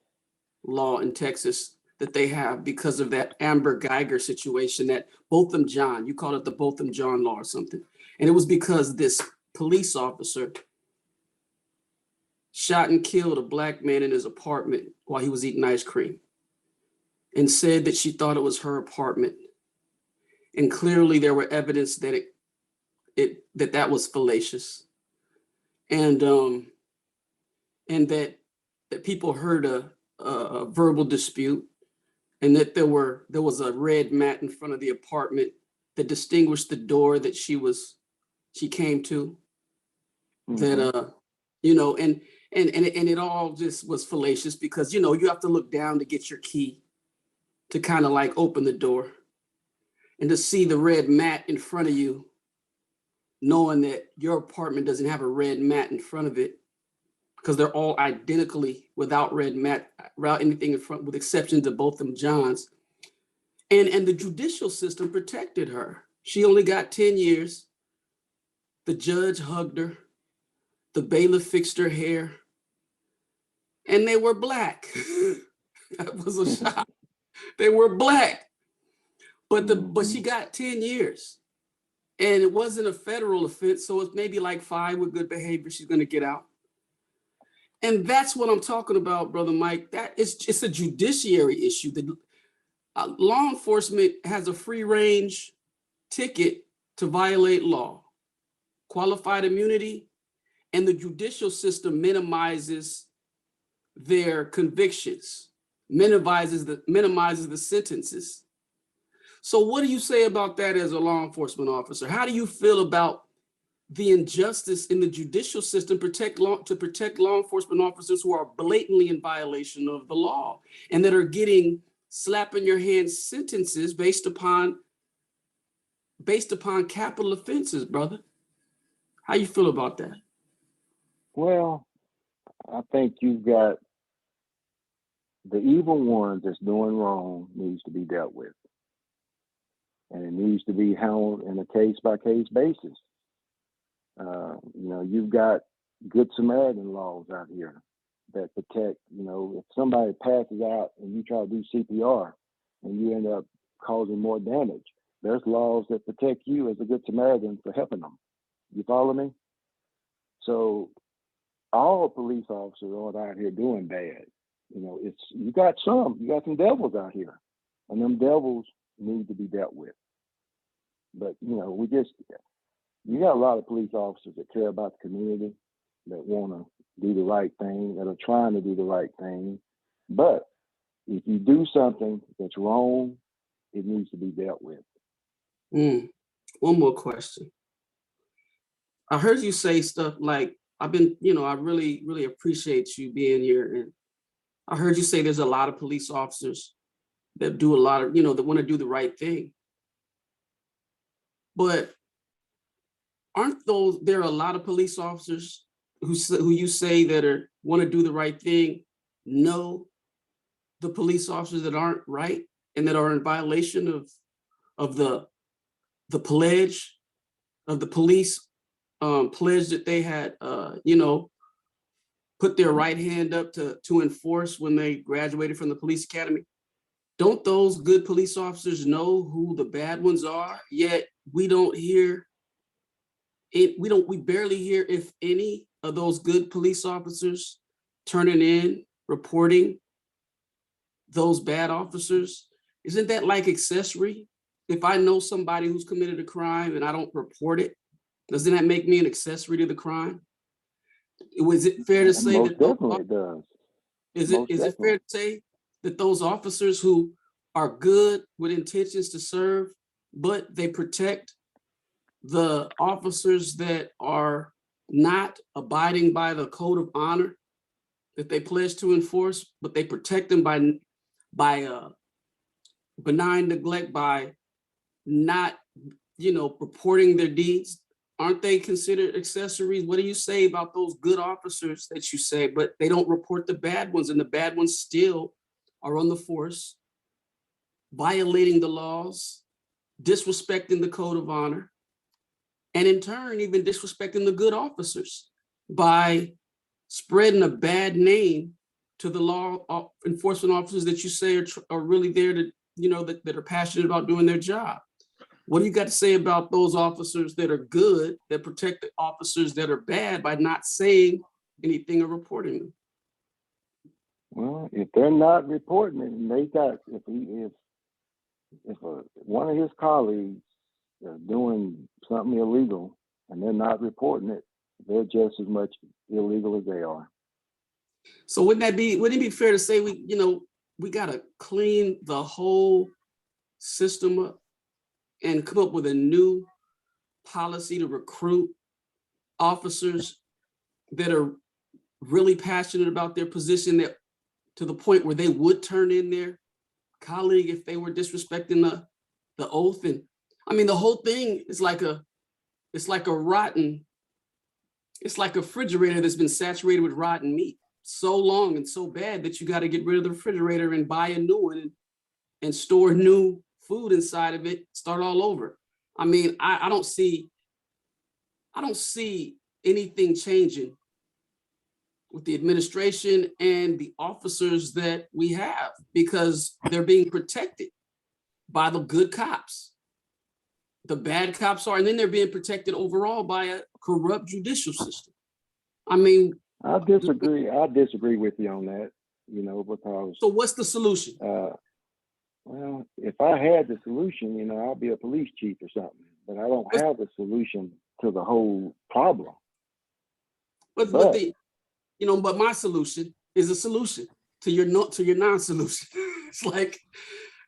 law in Texas that they have because of that Amber Geiger situation, that Botham John, you called it the Botham John law or something. And it was because this police officer shot and killed a black man in his apartment while he was eating ice cream and said that she thought it was her apartment. And clearly there were evidence that that was fallacious. And that people heard a verbal dispute, and that there was a red mat in front of the apartment that distinguished the door that she came to. Mm-hmm. That you know, and it all just was fallacious because, you know, you have to look down to get your key to kind of like open the door, and to see the red mat in front of you, knowing that your apartment doesn't have a red mat in front of it, because they're all identically without red mat, without anything in front, with exceptions of Botham Johns. And the judicial system protected her. She only got 10 years. The judge hugged her. The bailiff fixed her hair. And they were black. That was a shock. They were black. But she got 10 years. And it wasn't a federal offense, so it's maybe like 5 with good behavior. She's going to get out. And that's what I'm talking about, Brother Mike. It's a judiciary issue. The law enforcement has a free range ticket to violate law, qualified immunity, and the judicial system minimizes their convictions, minimizes the sentences. So what do you say about that as a law enforcement officer? How do you feel about the injustice in the judicial system to protect law enforcement officers who are blatantly in violation of the law and that are getting slap in your hand sentences based upon capital offenses, brother? How you feel about that? Well, I think you've got the evil one that's doing wrong needs to be dealt with. And it needs to be handled in a case-by-case basis. You know, you've got Good Samaritan laws out here that protect, you know, if somebody passes out and you try to do CPR and you end up causing more damage, there's laws that protect you as a Good Samaritan for helping them. You follow me? So all police officers aren't out here doing bad. You know, you got some devils out here, and them devils need to be dealt with. But you know, you got a lot of police officers that care about the community, that want to do the right thing, that are trying to do the right thing. But if you do something that's wrong, it needs to be dealt with. One more question. I heard you say stuff like, I really, really appreciate you being here. And I heard you say there's a lot of police officers that do a lot of, that want to do the right thing. But there are a lot of police officers who you say that want to do the right thing, know the police officers that aren't right and that are in violation of the pledge of the police pledge that they had, put their right hand up to enforce when they graduated from the police academy? Don't those good police officers know who the bad ones are? Yet we don't hear it. We barely hear if any of those good police officers turning in, reporting those bad officers. Isn't that like accessory? If I know somebody who's committed a crime and I don't report it, doesn't that make me an accessory to the crime? Was it fair to say Most that definitely it does. Is it fair to say that those officers who are good with intentions to serve, but they protect the officers that are not abiding by the code of honor that they pledge to enforce, but they protect them by benign neglect, by not, reporting their deeds? Aren't they considered accessories? What do you say about those good officers that you say, but they don't report the bad ones, and the bad ones still are on the force, violating the laws, disrespecting the code of honor, and in turn, even disrespecting the good officers by spreading a bad name to the law enforcement officers that you say are really there to, that are passionate about doing their job? What do you got to say about those officers that are good, that protect the officers that are bad by not saying anything or reporting them? Well, if they're not reporting it, and if one of his colleagues are doing something illegal and they're not reporting it, they're just as much illegal as they are. So wouldn't it be fair to say we got to clean the whole system up and come up with a new policy to recruit officers that are really passionate about their position, that to the point where they would turn in their colleague if they were disrespecting the oath? And I mean, the whole thing is like a refrigerator that's been saturated with rotten meat so long and so bad that you got to get rid of the refrigerator and buy a new one and store new food inside of it, start all over. I mean, I don't see anything changing with the administration and the officers that we have, because they're being protected by the good cops. The bad cops are, and then they're being protected overall by a corrupt judicial system. I mean, I disagree with you on that, because. So what's the solution? Well, if I had the solution, I'll be a police chief or something, but I don't have a solution to the whole problem. But my solution is a solution to your non-solution. It's like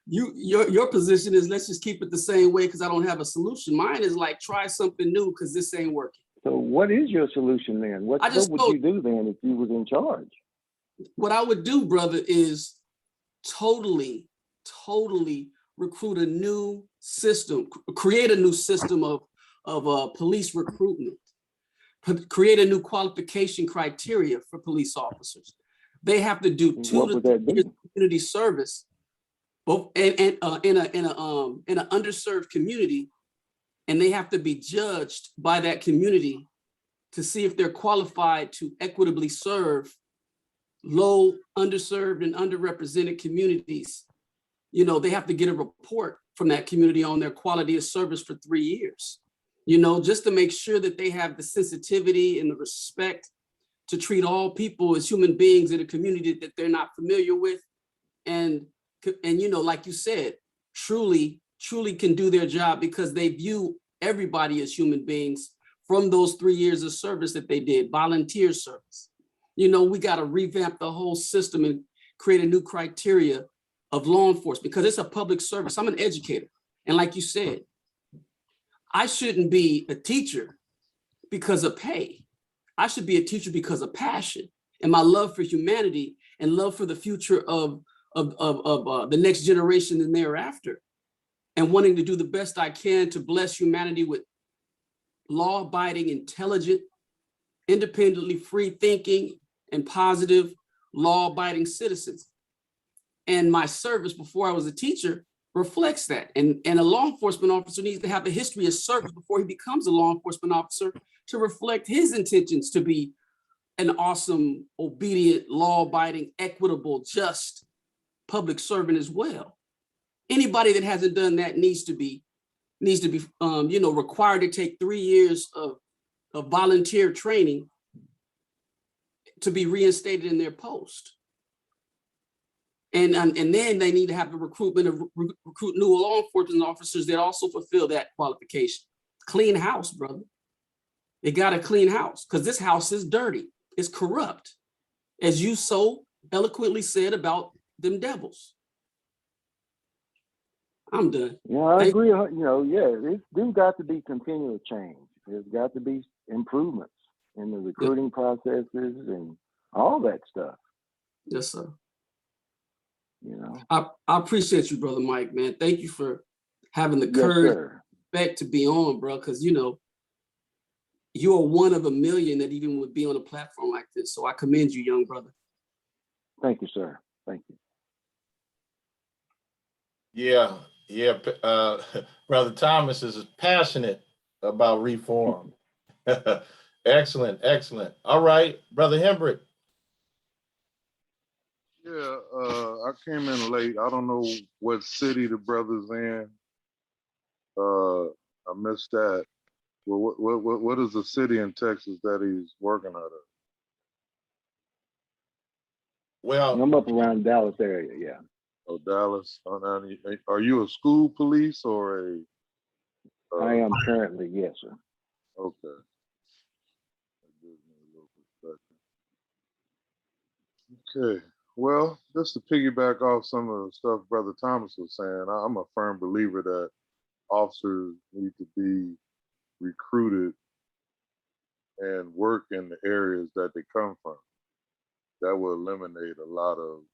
your position is, let's just keep it the same way because I don't have a solution. Mine is like, try something new because this ain't working. So what is your solution then? What would you do then if you was in charge? What I would do, brother, is totally recruit a new system, create a new system of police recruitment, create a new qualification criteria for police officers. They have to do 2 to 3 years of community service, both in an underserved community, and they have to be judged by that community to see if they're qualified to equitably serve low, underserved, and underrepresented communities. They have to get a report from that community on their quality of service for 3 years. you know, just to make sure that they have the sensitivity and the respect to treat all people as human beings in a community that they're not familiar with. And you know, like you said, truly can do their job because they view everybody as human beings from those 3 years of service that they did, volunteer service. You know, we got to revamp the whole system and create a new criteria of law enforcement because it's a public service. I'm an educator. And like you said, I shouldn't be a teacher because of pay. I should be a teacher because of passion and my love for humanity and love for the future of the next generation and thereafter, and wanting to do the best I can to bless humanity with law-abiding, intelligent, independently free thinking, and positive law-abiding citizens. And my service before I was a teacher reflects that. And a law enforcement officer needs to have a history of service before he becomes a law enforcement officer to reflect his intentions to be an awesome, obedient, law-abiding, equitable, just public servant as well. Anybody that hasn't done that needs to be you know, required to take 3 years of volunteer training to be reinstated in their post. And then they need to have the recruitment of recruit new law enforcement officers that also fulfill that qualification. Clean house, brother. They got to clean house because this house is dirty. It's corrupt, as you so eloquently said about them devils. I'm done. Yeah, I agree. You know, yeah, there's got to be continual change. There's got to be improvements in the recruiting processes and all that stuff. Yes, sir. You know, I appreciate you, brother Mike, man. Thank you for having the courage, respect to be on, bro. Because you know, you are one of a million that even would be on a platform like this. So I commend you, young brother. Thank you, sir. Thank you. Yeah. Brother Thomas is passionate about reform. Excellent. All right, Brother Hembrick. Yeah, I came in late. I don't know what city the brother's in. I missed that. Well, what is the city in Texas that he's working out of? Well, I'm up around Dallas area. Yeah. Oh, Dallas. Are you a school police or a? I am currently, yes, sir. Okay. That gives me a little perspective. Okay. Well, just to piggyback off some of the stuff Brother Thomas was saying, I'm a firm believer that officers need to be recruited and work in the areas that they come from. That will eliminate a lot of,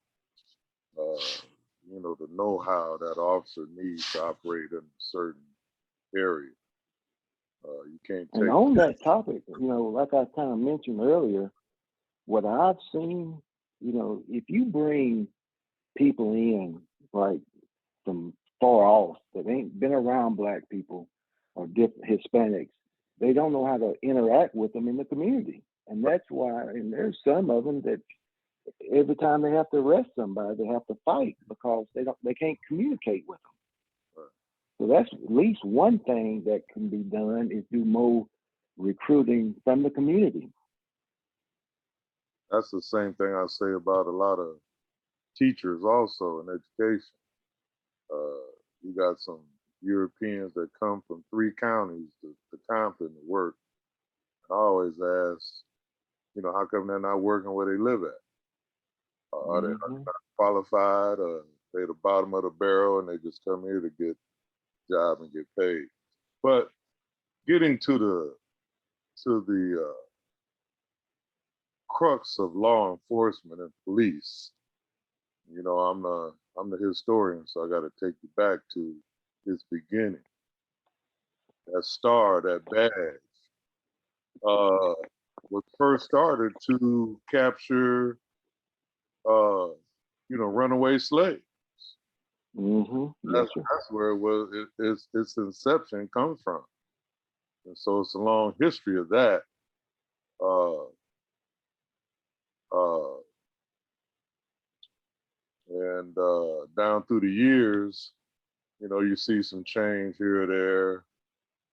the know-how that officer needs to operate in a certain area. You can't take. And on that topic, you know, like I kind of mentioned earlier, what I've seen, you know, if you bring people in like from far off that ain't been around Black people or different Hispanics, they don't know how to interact with them in the community. And that's why, and there's some of them that every time they have to arrest somebody, they have to fight because they can't communicate with them. So that's at least one thing that can be done is do more recruiting from the community. That's the same thing I say about a lot of teachers also in education. You got some Europeans that come from 3 counties to Compton to work. I always ask, how come they're not working where they live at? Are they not qualified? Or they the bottom of the barrel and they just come here to get a job and get paid? But getting to the crux of law enforcement and police, I'm the historian, so I got to take you back to its beginning. That star, that badge, was first started to capture, runaway slaves. Yes, that's where it was. Its inception comes from, and so it's a long history of that. And down through the years, you see some change here or there.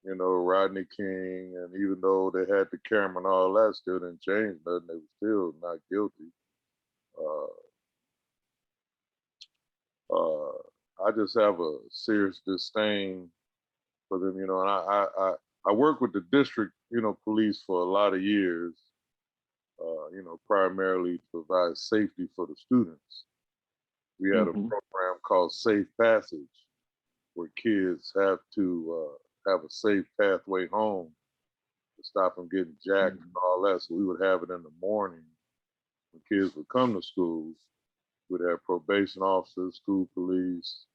you know, Rodney King, and even though they had the camera and all that, still didn't change nothing. They were still not guilty. I just have a serious disdain for them, you know, and I worked with the district, you know, police for a lot of years, you know, primarily to provide safety for the students. We had a program called Safe Passage, where kids have to have a safe pathway home to stop them getting jacked and all that. So we would have it in the morning when kids would come to school. We'd have probation officers, school police,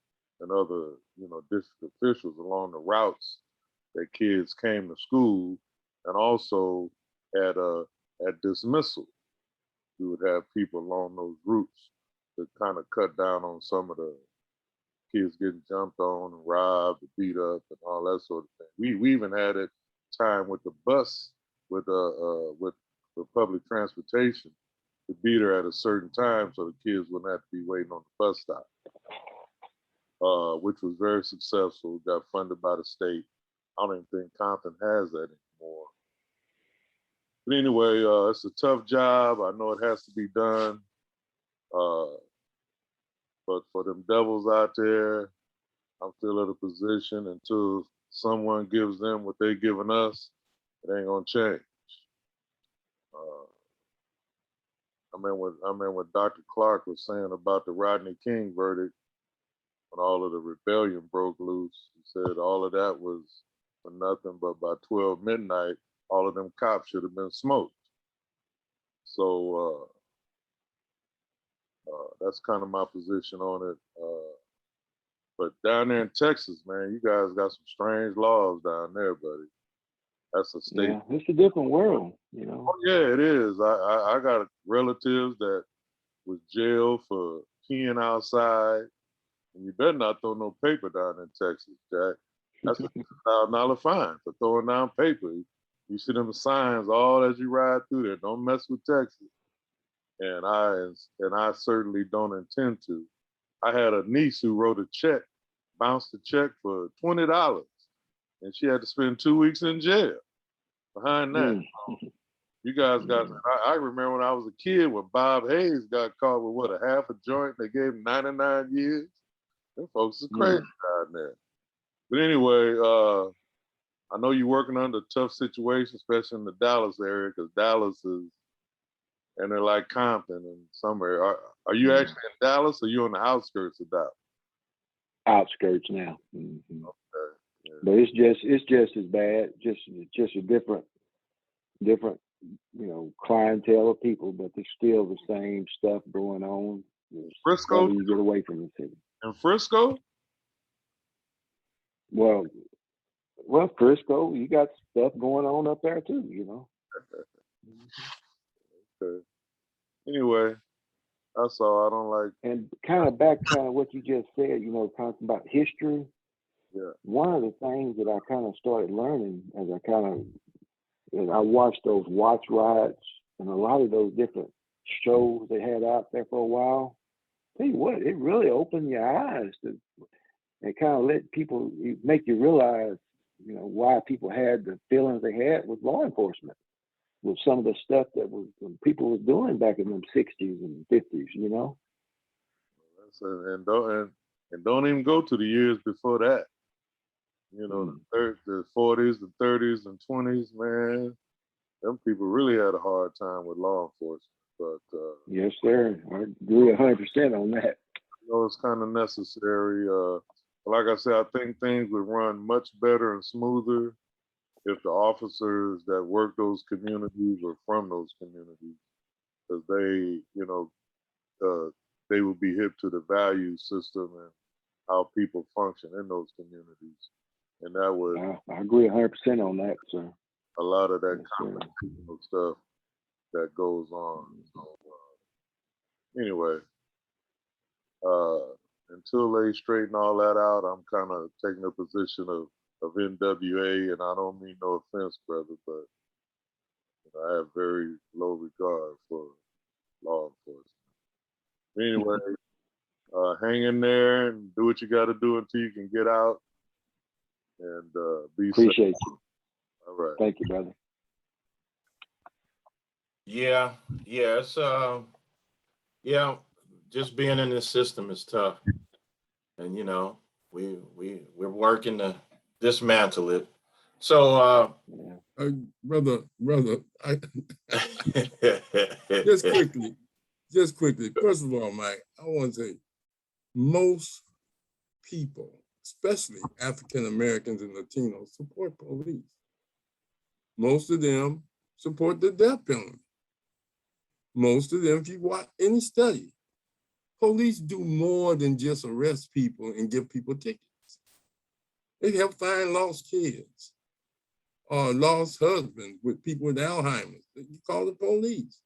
and other, you know, district officials along the routes that kids came to school, and also at dismissal. We would have people along those routes to kind of cut down on some of the kids getting jumped on and robbed and beat up and all that sort of thing. We even had it time with the bus with public transportation to beat her at a certain time so the kids wouldn't have to be waiting on the bus stop, which was very successful. Got funded by the state. I don't even think Compton has that anymore. But anyway, it's a tough job. I know it has to be done. But for them devils out there, I'm still at a position until someone gives them what they're giving us, it ain't gonna change. I mean, what Dr. Clark was saying about the Rodney King verdict when all of the rebellion broke loose. He said all of that was for nothing, but by 12 midnight, all of them cops should have been smoked. So that's kind of my position on it. But down there in Texas, man, you guys got some strange laws down there, buddy. That's a state. Yeah, it's a different world, you know. Oh yeah, it is. I got relatives that was jailed for peeing outside, and you better not throw no paper down in Texas, Jack. That's a $1,000 fine for throwing down paper. You see them signs all as you ride through there. Don't mess with Texas. And I certainly don't intend to. I had a niece who wrote a check, bounced a check for $20, and she had to spend 2 weeks in jail behind that. You guys got, I remember when I was a kid when Bob Hayes got caught with what, a half a joint, they gave him 99 years. Them folks is crazy down there. But anyway, I know you're working under a tough situation, especially in the Dallas area, because Dallas is, and they're like Compton and somewhere. Are you actually in Dallas or you on the outskirts of Dallas? Outskirts now. Okay. Yeah. But it's just as bad, just a different, you know, clientele of people, but there's still the same stuff going on. Frisco? You get away from the city. In Frisco? Well, Frisco, you got stuff going on up there too, you know. Okay. Anyway, that's all. I don't like. And kind of what you just said, you know, talking about history. Yeah. One of the things that I kind of started learning as I watched those watch rides and a lot of those different shows they had out there for a while. Tell you what, it really opened your eyes to, and kind of make you realize, you know, why people had the feelings they had with law enforcement, with some of the stuff that people was doing back in the 60s and 50s, you know. And don't even go to the years before that. You know, the 40s, the 30s, and 20s, man. Them people really had a hard time with law enforcement. But yes, sir. I agree 100% on that. You know, it's kind of necessary. Like I said, I think things would run much better and smoother if the officers that work those communities were from those communities, because they, you know, they would be hip to the value system and how people function in those communities, and that would. I agree 100% on that, sir. A lot of that constitutional stuff that goes on. So, anyway, until they straighten all that out, I'm kind of taking a position of NWA, and I don't mean no offense, brother, but you know, I have very low regard for law enforcement. Anyway, hang in there and do what you got to do until you can get out, and Be safe. Appreciate you. All right. Thank you, brother. Yeah, it's yeah, just being in this system is tough. And you know, we're working to dismantle it. So Yeah. Brother, I just quickly. First of all, Mike, I want to say most people, especially African Americans and Latinos, support police. Most of them support the death penalty. Most of them, if you watch any study, police do more than just arrest people and give people tickets. They help find lost kids or lost husbands with people with Alzheimer's. You call the police.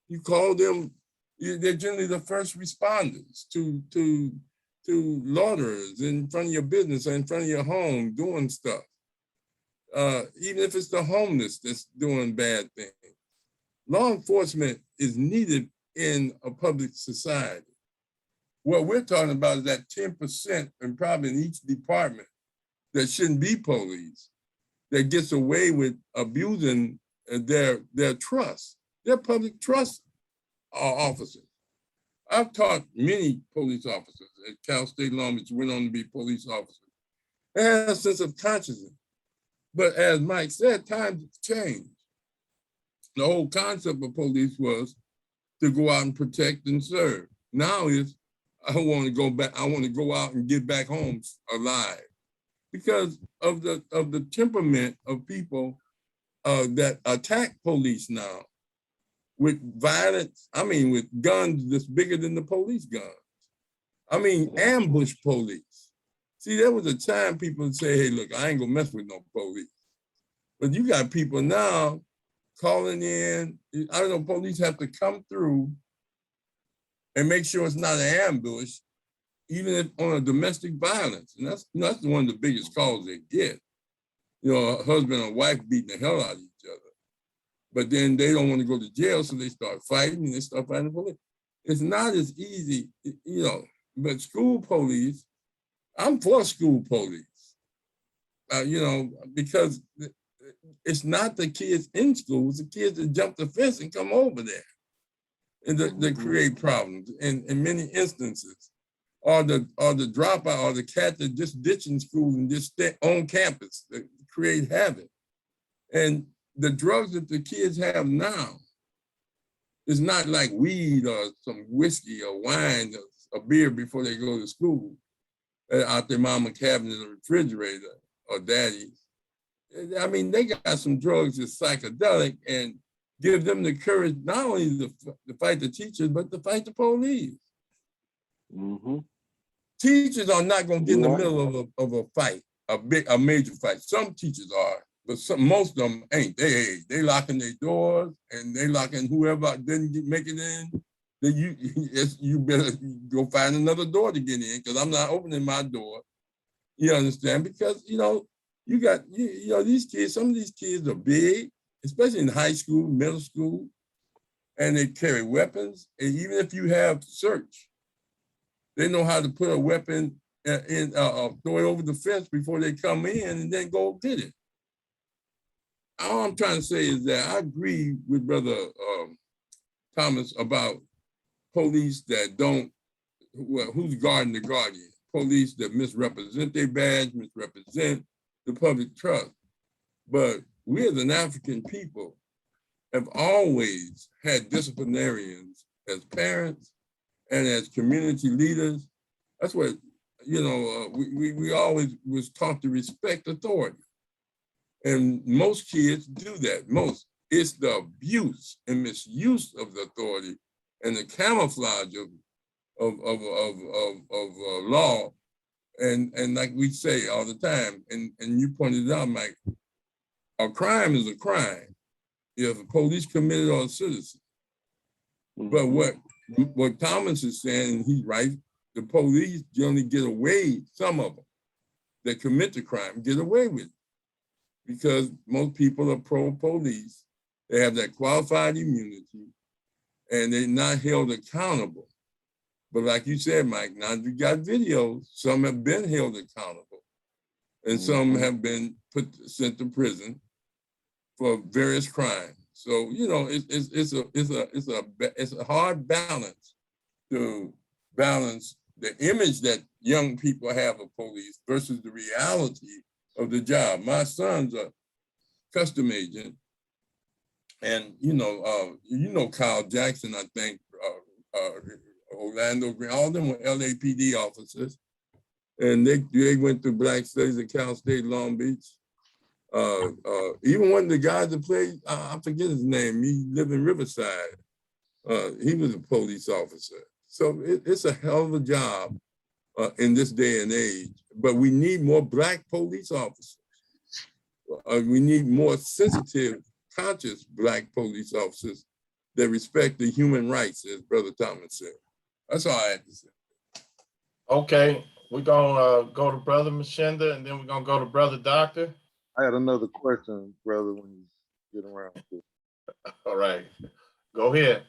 You call them, they're generally the first responders to loiterers in front of your business or in front of your home doing stuff. Even if it's the homeless that's doing bad things. Law enforcement is needed in a public society. What we're talking about is that 10%, and probably in each department, that shouldn't be police, that gets away with abusing their trust, their public trust officers. I've taught many police officers at Cal State Long Beach, went on to be police officers. They have a sense of consciousness. But as Mike said, times have changed. The whole concept of police was to go out and protect and serve. Now it's, I want to go back, I want to go out and get back home alive. Because of the temperament of people that attack police now with violence, I mean, with guns that's bigger than the police guns. I mean, ambush police. See, there was a time people would say, hey, look, I ain't gonna mess with no police. But you got people now calling in, I don't know, police have to come through and make sure it's not an ambush, even if on a domestic violence. And that's one of the biggest calls they get. You know, a husband and wife beating the hell out of each other. But then they don't want to go to jail, so they start fighting and they start fighting the police. It's not as easy, you know, but school police, I'm for school police, you know, because it's not the kids in school, it's the kids that jump the fence and come over there and that create problems in many instances. Or the dropout or the cat that just ditching school and just stay on campus that create havoc. And the drugs that the kids have now is not like weed or some whiskey or wine or beer before they go to school out their mama cabinet or refrigerator or daddy's. I mean, they got some drugs that's psychedelic and give them the courage not only to fight the teachers, but to fight the police. Mm-hmm. and some have been sent to prison for various crimes. So it's a hard balance to balance the image that young people have of police versus the reality of the job. My son's a custom agent, and Kyle Jackson, I think, Orlando Green, all of them were LAPD officers, and they went through Black Studies at Cal State Long Beach. Even one of the guys that played, I forget his name, he lived in Riverside. He was a police officer. So it's a hell of a job in this day and age, but we need more Black police officers. We need more sensitive, conscious Black police officers that respect the human rights, as Brother Thomas said. That's all I had to say. Okay, we're gonna go to Brother Machinda, and then we're gonna go to Brother Doctor. I had another question, brother, when you get around to it. All right, go ahead.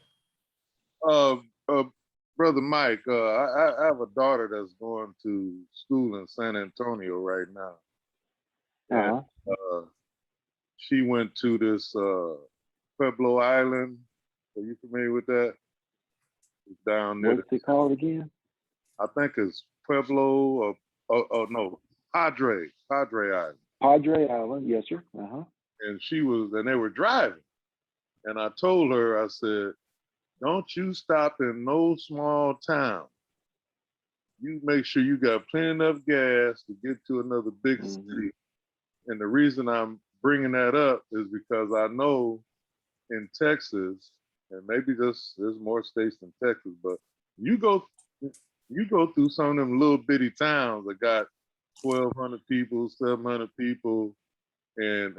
Brother Mike, I have a daughter that's going to school in San Antonio right now. And, she went to this Pueblo Island. Are you familiar with that? It's down there. What's it called again? I think it's Pueblo no, Padre Island. Padre Island, yes, sir. And they were driving. And I told her, I said, don't you stop in no small town. You make sure you got plenty enough gas to get to another big city. And the reason I'm bringing that up is because I know in Texas, and maybe there's more states than Texas, but you go through some of them little bitty towns that got 1,200 people, 700 people, and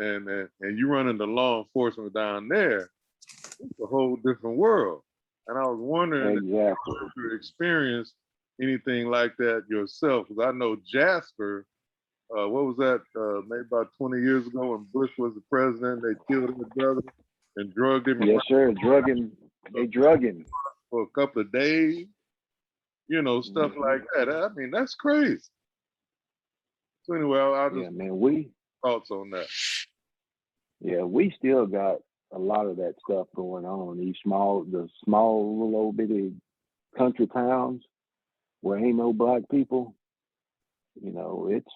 you run into law enforcement down there, it's a whole different world. And I was wondering if you experienced anything like that yourself, because I know Jasper, what was that, maybe about 20 years ago when Bush was the president, they killed his brother and drugged him. Yes, sir, they drug him. For a couple of days, stuff like that. I mean, that's crazy. So anyway, I'll just thoughts on that. Yeah, we still got a lot of that stuff going on. The small little old bitty country towns where ain't no Black people. It's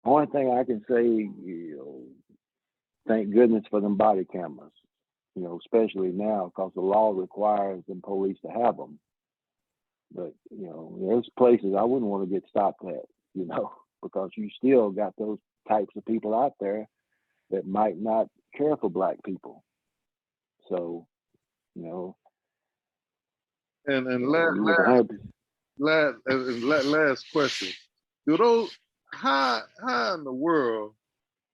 only thing I can say, thank goodness for them body cameras, especially now because the law requires the police to have them. But, there's places I wouldn't want to get stopped at, because you still got those types of people out there that might not care for Black people. So, And last question. Do those, how in the world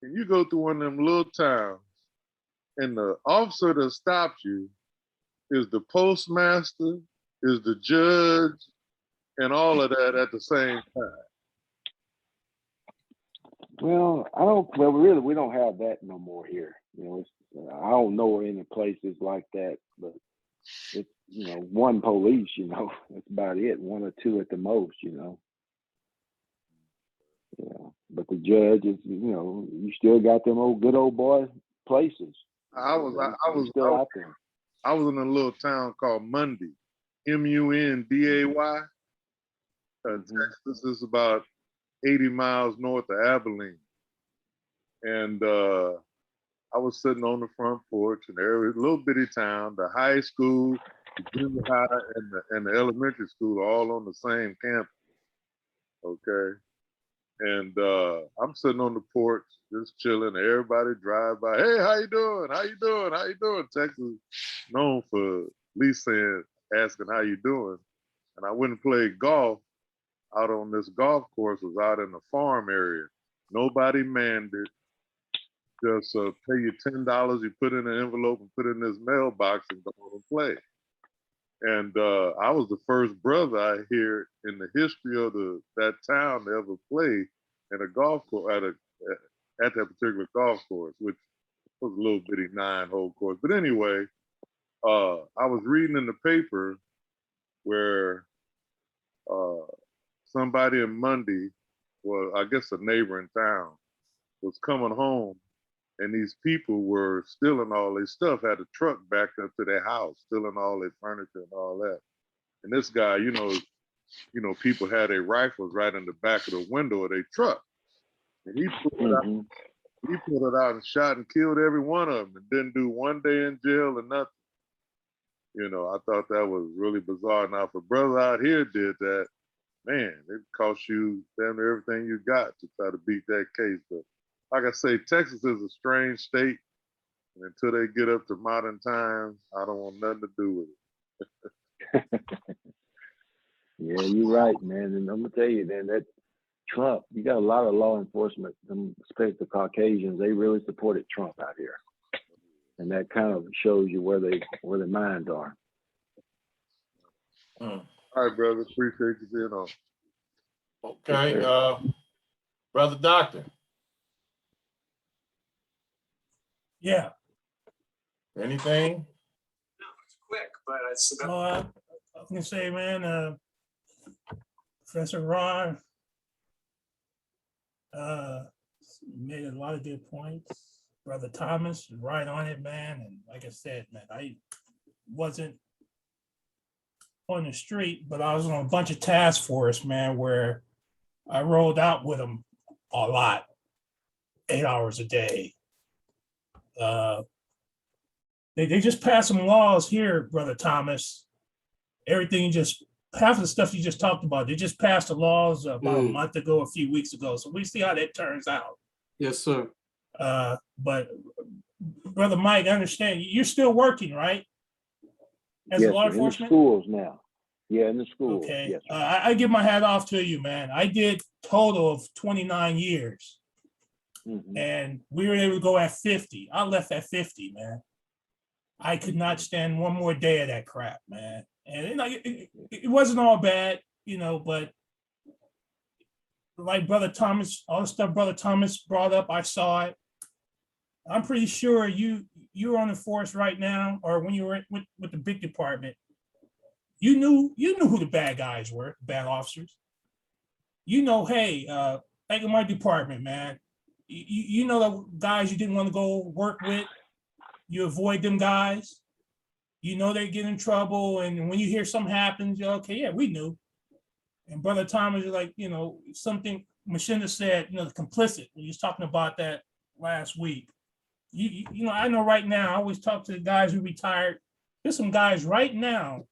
can you go through one of them little towns and the officer that stopped you is the postmaster, is the judge, and all of that at the same time? Well, we don't have that no more here. I don't know any places like that, but it's, one police, that's about it, one or two at the most, But the judge is, you still got them good old boy places. I was still out there. I was in a little town called Munday, Munday. Texas is about 80 miles north of Abilene. And I was sitting on the front porch, and there was a little bitty town, the high school, the junior high, and the elementary school all on the same campus. Okay. And I'm sitting on the porch, just chilling. Everybody drive by. Hey, how you doing? How you doing? How you doing? Texas known for at least asking how you doing. And I went and played golf out on this golf course. Was out in the farm area. Nobody manned it. Just pay you $10. You put in an envelope and put it in this mailbox and go and play. And I was the first brother I hear in the history of that town to ever play in a golf course at that particular golf course, which was a little bitty 9-hole course. But anyway, I was reading in the paper where somebody in Munday well, I guess a neighboring town, was coming home, and these people were stealing all their stuff, had a truck backed up to their house, stealing all their furniture and all that. And this guy, people had their rifles right in the back of the window of their truck. And he pulled it out and shot and killed every one of them and didn't do one day in jail or nothing. I thought that was really bizarre. Now, if a brother out here did that, man, it cost you damn near everything you got to try to beat that case. But like I say, Texas is a strange state. And until they get up to modern times, I don't want nothing to do with it. Yeah, you're right, man. And I'm gonna tell you, man, that Trump, you got a lot of law enforcement, especially the Caucasians, they really supported Trump out here. And that kind of shows you where their minds are. All right, brother. Appreciate you being on. Okay, Brother Doctor. Yeah. Anything? No, it's quick, but it's I was gonna say, man, Professor Ron made a lot of good points. Brother Thomas, right on it, man. And like I said, man, I wasn't on the street, but I was on a bunch of task force, man, where I rolled out with them a lot, 8 hours a day. They just passed some laws here, Brother Thomas. Everything half of the stuff you just talked about, they just passed the laws about a month ago, a few weeks ago. So we see how that turns out. Yes, sir. But Brother Mike, I understand you're still working, right? As Yes, a law sir, in the enforcement? schools now. Yeah, in the schools. Okay. Yes, sir. I give my hat off to you, man. I did total of 29 years. And we were able to go at 50. I left at 50, man. I could not stand one more day of that crap, man. And it wasn't all bad, but like Brother Thomas, all the stuff Brother Thomas brought up, I saw it. I'm pretty sure you're on the force right now, or when you were with the big department, you knew who the bad guys were, bad officers. Hey, like in my department, man, you know the guys you didn't want to go work with, you avoid them guys. They get in trouble, and when you hear something happens, you're okay, yeah, we knew. And Brother Thomas is like, something Machinda said, the complicit, when he was talking about that last week. I know right now, I always talk to the guys who retired. There's some guys right now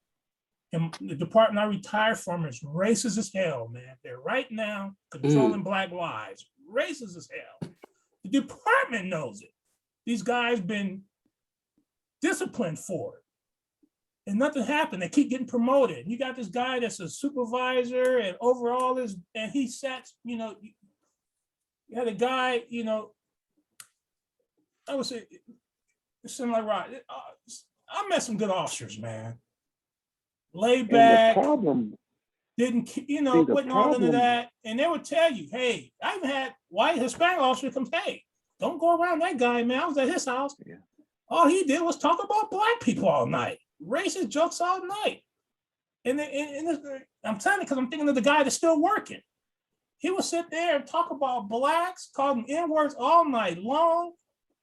in the department I retired from is racist as hell, man. They're right now controlling Black lives, racist as hell. The department knows it. These guys been disciplined for it. And nothing happened. They keep getting promoted. You got this guy that's a supervisor and overall this, and he sat, you had a guy, I would say, similar right. I met some good officers, man. Laid back, and the problem, didn't, wasn't all into that. And they would tell you, hey, I even had white Hispanic officer come, hey, don't go around that guy, man. I was at his house. Yeah. All he did was talk about Black people all night. Racist jokes all night. And I'm telling you, because I'm thinking of the guy that's still working. He would sit there and talk about Blacks, call them N-words all night long,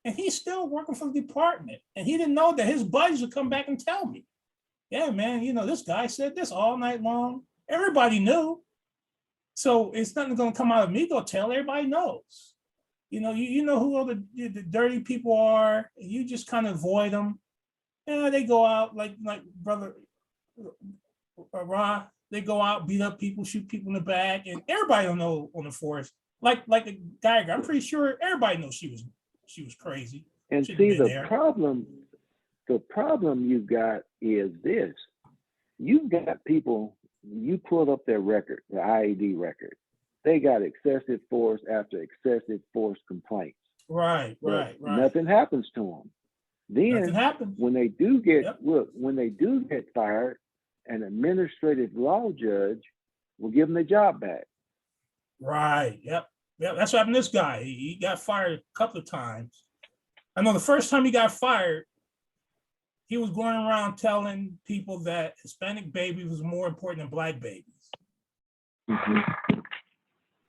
and he's still working for the department. And he didn't know that his buddies would come back and tell me, yeah, man, this guy said this all night long. Everybody knew. So it's nothing going to come out of me, go tell, everybody knows. You know who all the dirty people are, and you just kind of avoid them. Yeah, they go out like Brother Ra, they go out, beat up people, shoot people in the back, and everybody don't know on the force. Like the Geiger, I'm pretty sure everybody knows she was crazy. And Shouldn't see, been the there. problem you've got is this. You've got people, you pulled up their record, the IAD record. They got excessive force after excessive force complaints. Right. Nothing happens to them. Then when they do get fired, an administrative law judge will give them their job back. Right. Yep. That's what happened to this guy. He got fired a couple of times. I know the first time he got fired, he was going around telling people that Hispanic babies was more important than Black babies.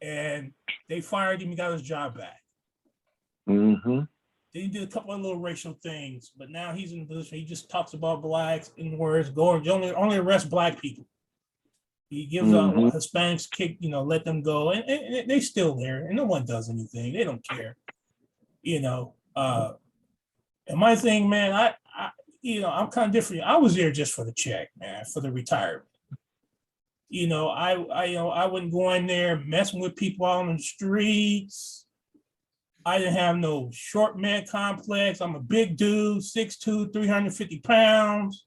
and they fired him. He got his job back. Mm-hmm. Then he did a couple of little racial things, but now he's in a position. He just talks about blacks in words. Going only arrest black people. He gives Hispanics kick, let them go, and they still there, and no one does anything. They don't care, And my thing, man, I'm kind of different. I was there just for the check, man, for the retirement. I wouldn't go in there messing with people out on the streets. I didn't have no short man complex. I'm a big dude, 6'2", 350 pounds.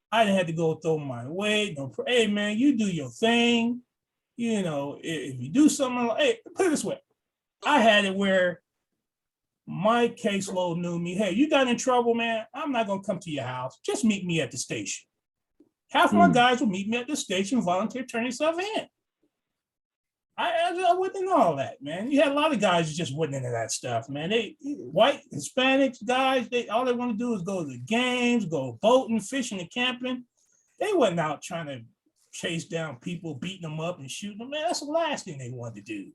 I didn't have to go throw my weight. No, hey man, you do your thing. If you do something, hey, put it this way. I had it where my caseload knew me. Hey, you got in trouble, man. I'm not gonna come to your house. Just meet me at the station. Half my guys will meet me at the station, volunteer, turn yourself in. I wasn't into all that, man. You had a lot of guys who just wasn't into that stuff, man. They white, Hispanics, guys, all they want to do is go to the games, go boating, fishing, and camping. They wasn't out trying to chase down people, beating them up and shooting them. Man, that's the last thing they wanted to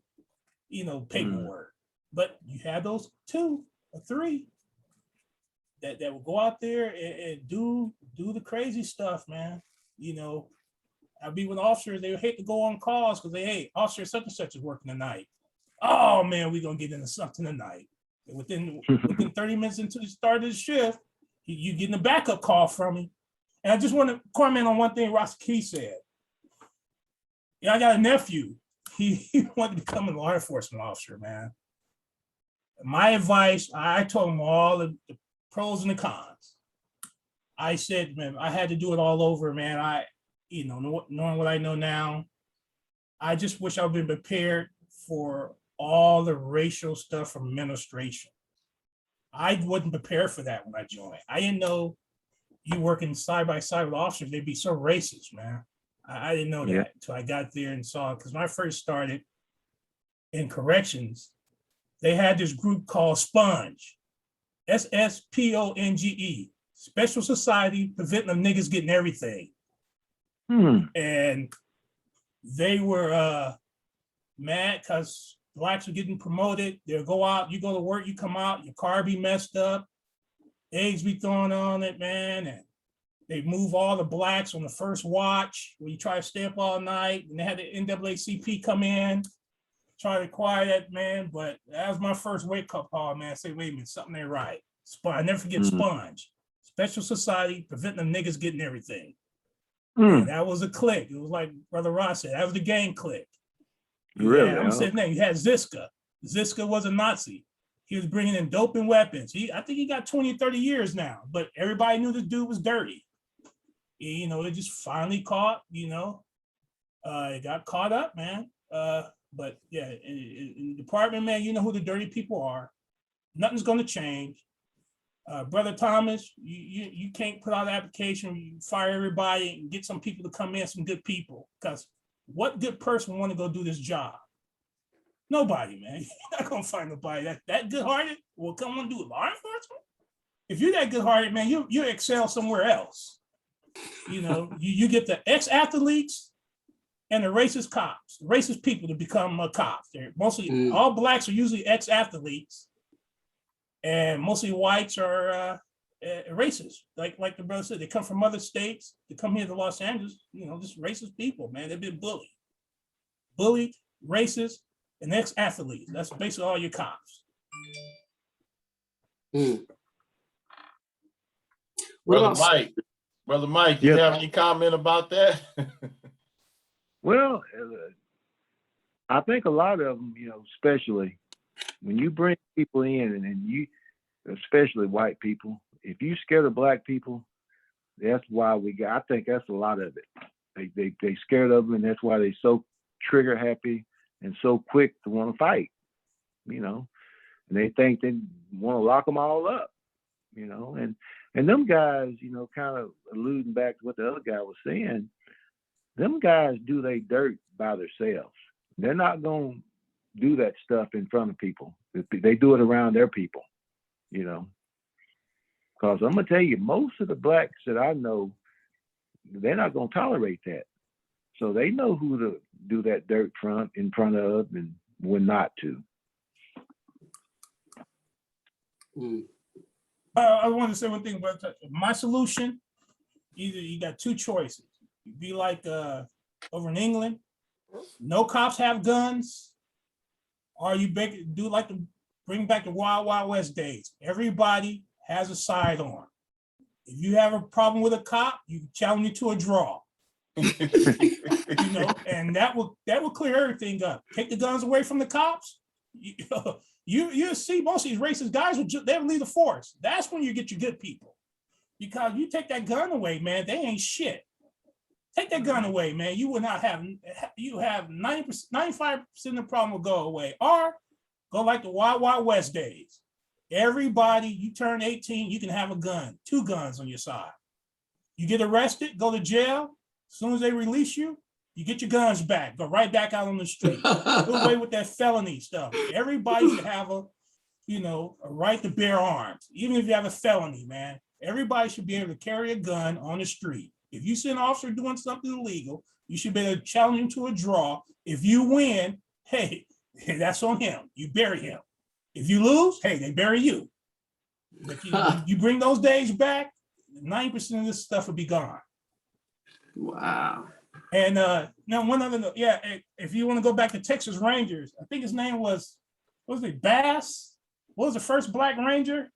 do. Paperwork. But you had those 2 or 3 that will go out there and do the crazy stuff, man. I'd be with officers, they would hate to go on calls because hey, officer such and such is working tonight. Oh man, we're gonna get into something tonight. And within 30 minutes into the start of the shift, you getting a backup call from me. And I just want to comment on one thing Ross Key said. I got a nephew. He wanted to become a law enforcement officer, man. My advice, I told him all the pros and the cons. I said, man, I had to do it all over, man. Knowing what I know now, I just wish I'd been prepared for all the racial stuff from administration. I wasn't prepared for that when I joined. I didn't know you working side by side with officers, they'd be so racist, man. I didn't know that until I got there and saw it. Because when I first started in corrections, they had this group called SPONGE, SSPONGE, Special Society Preventing Them Niggas Getting Everything. And they were mad because blacks were getting promoted. They'll go out, you go to work, you come out, your car be messed up, eggs be thrown on it, man. And they move all the blacks on the first watch where you try to stay up all night. And they had the NAACP come in, try to quiet that, man. But that was my first wake-up call, man. I say, wait a minute, something ain't right. I never forget SPONGE, Special Society Preventing Them Niggas Getting Everything. And that was a clique. It was like Brother Ross said, that was the gang clique. Really? I'm saying that you had Ziska. Ziska was a Nazi. He was bringing in dope and weapons. I think he got 20, 30 years now, but everybody knew the dude was dirty. It just finally caught, it got caught up, man. But yeah, in the department, man, you know who the dirty people are. Nothing's going to change. Brother Thomas, you can't put out an application, you fire everybody and get some people to come in, some good people. Because what good person want to go do this job? Nobody, man. You're not going to find nobody that good-hearted will come and do law enforcement. If you're that good-hearted, man, you excel somewhere else. You get the ex-athletes and the racist cops, the racist people to become cops. They're mostly, all blacks are usually ex-athletes. And mostly whites are racist. Like the brother said, they come from other states. They come here to Los Angeles, just racist people, man. They've been bullied, racist, and ex-athletes. That's basically all your cops. Brother Mike, you have any comment about that? Well, I think a lot of them, especially when you bring people in and you, especially white people, if you scared of black people, that's why I think that's a lot of it. They scared of them, and that's why they so trigger happy and so quick to want to fight, and they think they want to lock them all up, and them guys, kind of alluding back to what the other guy was saying, them guys do their dirt by themselves. They're not going to do that stuff in front of people. They do it around their people, because I'm going to tell you, most of the blacks that I know, they're not going to tolerate that. So they know who to do that dirt in front of and when not to. I want to say one thing about my solution. Either you got two choices. You be like over in England, no cops have guns, or you do like to bring back the Wild Wild West days. Everybody has a sidearm. If you have a problem with a cop, you challenge it to a draw. You know, and that will clear everything up. Take the guns away from the cops. You see most of these racist guys they'll leave the force. That's when you get your good people. Because you take that gun away, man, they ain't shit. Take that gun away, man. You will not have 90%, 95% of the problem will go away. Or go like the Wild Wild West days. Everybody, you turn 18, you can have a gun, 2 guns on your side. You get arrested, go to jail. As soon as they release you, you get your guns back, go right back out on the street. Do away with that felony stuff. Everybody should have a right to bear arms, even if you have a felony, man. Everybody should be able to carry a gun on the street. If you see an officer doing something illegal, you should be able to challenge him to a draw. If you win, hey, that's on him. You bury him. If you lose, hey, they bury you. But you bring those days back, 90% of this stuff will be gone. Wow. And now one other note, yeah, if you want to go back to Texas Rangers, I think his name was it Bass? What was the first Black Ranger?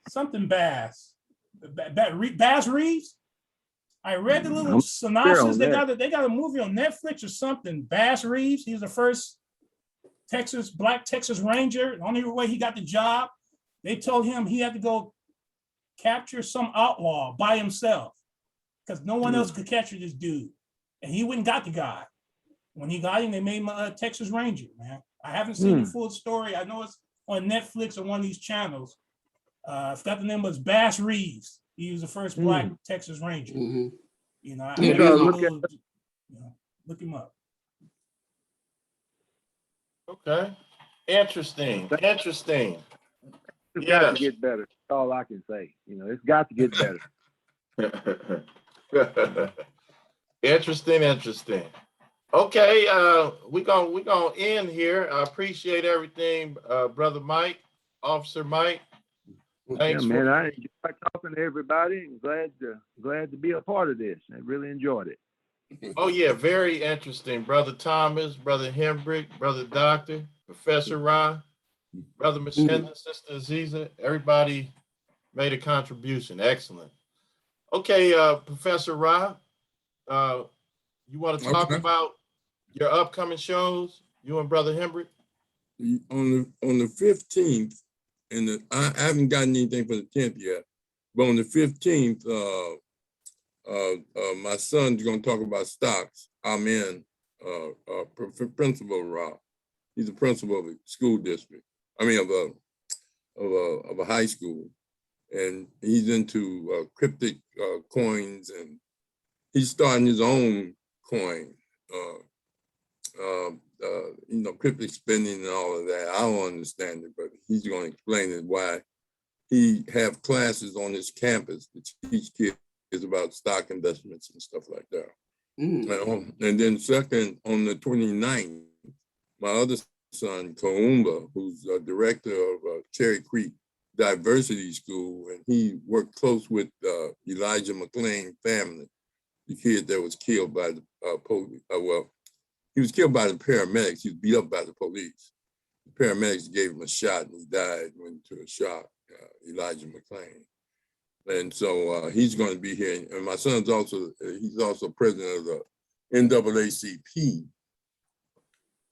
Something Bass. Bass Reeves? I read the little synopsis. They got a movie on Netflix or something. Bass Reeves, he was the first Black Texas Ranger. The only way he got the job, they told him he had to go capture some outlaw by himself because no one else could capture this dude. And he went and got the guy. When he got him, they made him a Texas Ranger, man. I haven't seen the full story. I know it's on Netflix or one of these channels. I forgot the name was Bass Reeves. He was the first Black Texas Ranger. You know, look him up. Okay. Interesting. It's got to get better. That's all I can say. You know, it's got to get better. Interesting. Okay, we're gonna end here. I appreciate everything, Brother Mike, Officer Mike. Thanks, man. I enjoyed talking to everybody and glad to be a part of this. I really enjoyed it. Oh yeah, very interesting, Brother Thomas, Brother Hembrick, Brother Doctor, Professor Ra, Brother Machinda, Sister Aziza. Everybody made a contribution. Excellent. Okay, Professor Ra, you want to talk about your upcoming shows? You and Brother Hembrick? On the 15th, and I haven't gotten anything for the 10th yet, but on the 15th, my son's going to talk about stocks. Amen. Principal Rob. He's the principal of a school district. I mean, of a high school, and he's into cryptic coins, and he's starting his own coin. Cryptic spending and all of that. I don't understand it, but he's going to explain it why he have classes on his campus to teach kids about stock investments and stuff like that. And then second, on the 29th, my other son, Kaumba, who's a director of Cherry Creek Diversity School, and he worked close with Elijah McClain family, the kid that was killed by the police. He was killed by the paramedics. He was beat up by the police. The paramedics gave him a shot and he died, went to a shot, Elijah McClain. And so he's going to be here. And my son's he's also president of the NAACP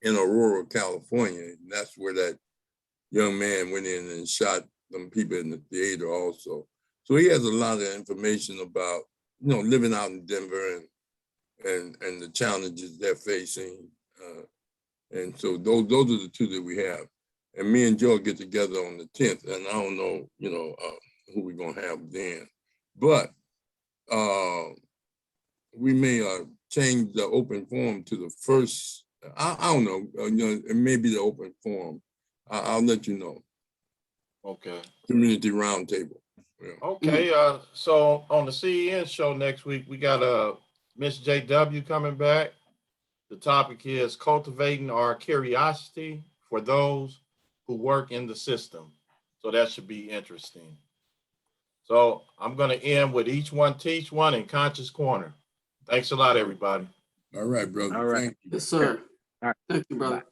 in Aurora, California. And that's where that young man went in and shot some people in the theater also. So he has a lot of information about, living out in Denver and the challenges they're facing. And so those are the two that we have. And me and Joe get together on the 10th, and I don't know, who we're gonna have then. But we may change the open forum to the first, I don't know, it may be the open forum. I'll let you know. Okay. Community roundtable. Yeah. Okay, so on the CEN show next week, we got Miss JW coming back. The topic is cultivating our curiosity for those who work in the system. So that should be interesting. So I'm going to end with each one teach one in Conscious Corner. Thanks a lot, everybody. All right, brother. All right. Thank you. Yes, sir. All right. Thank you, brother. Bye.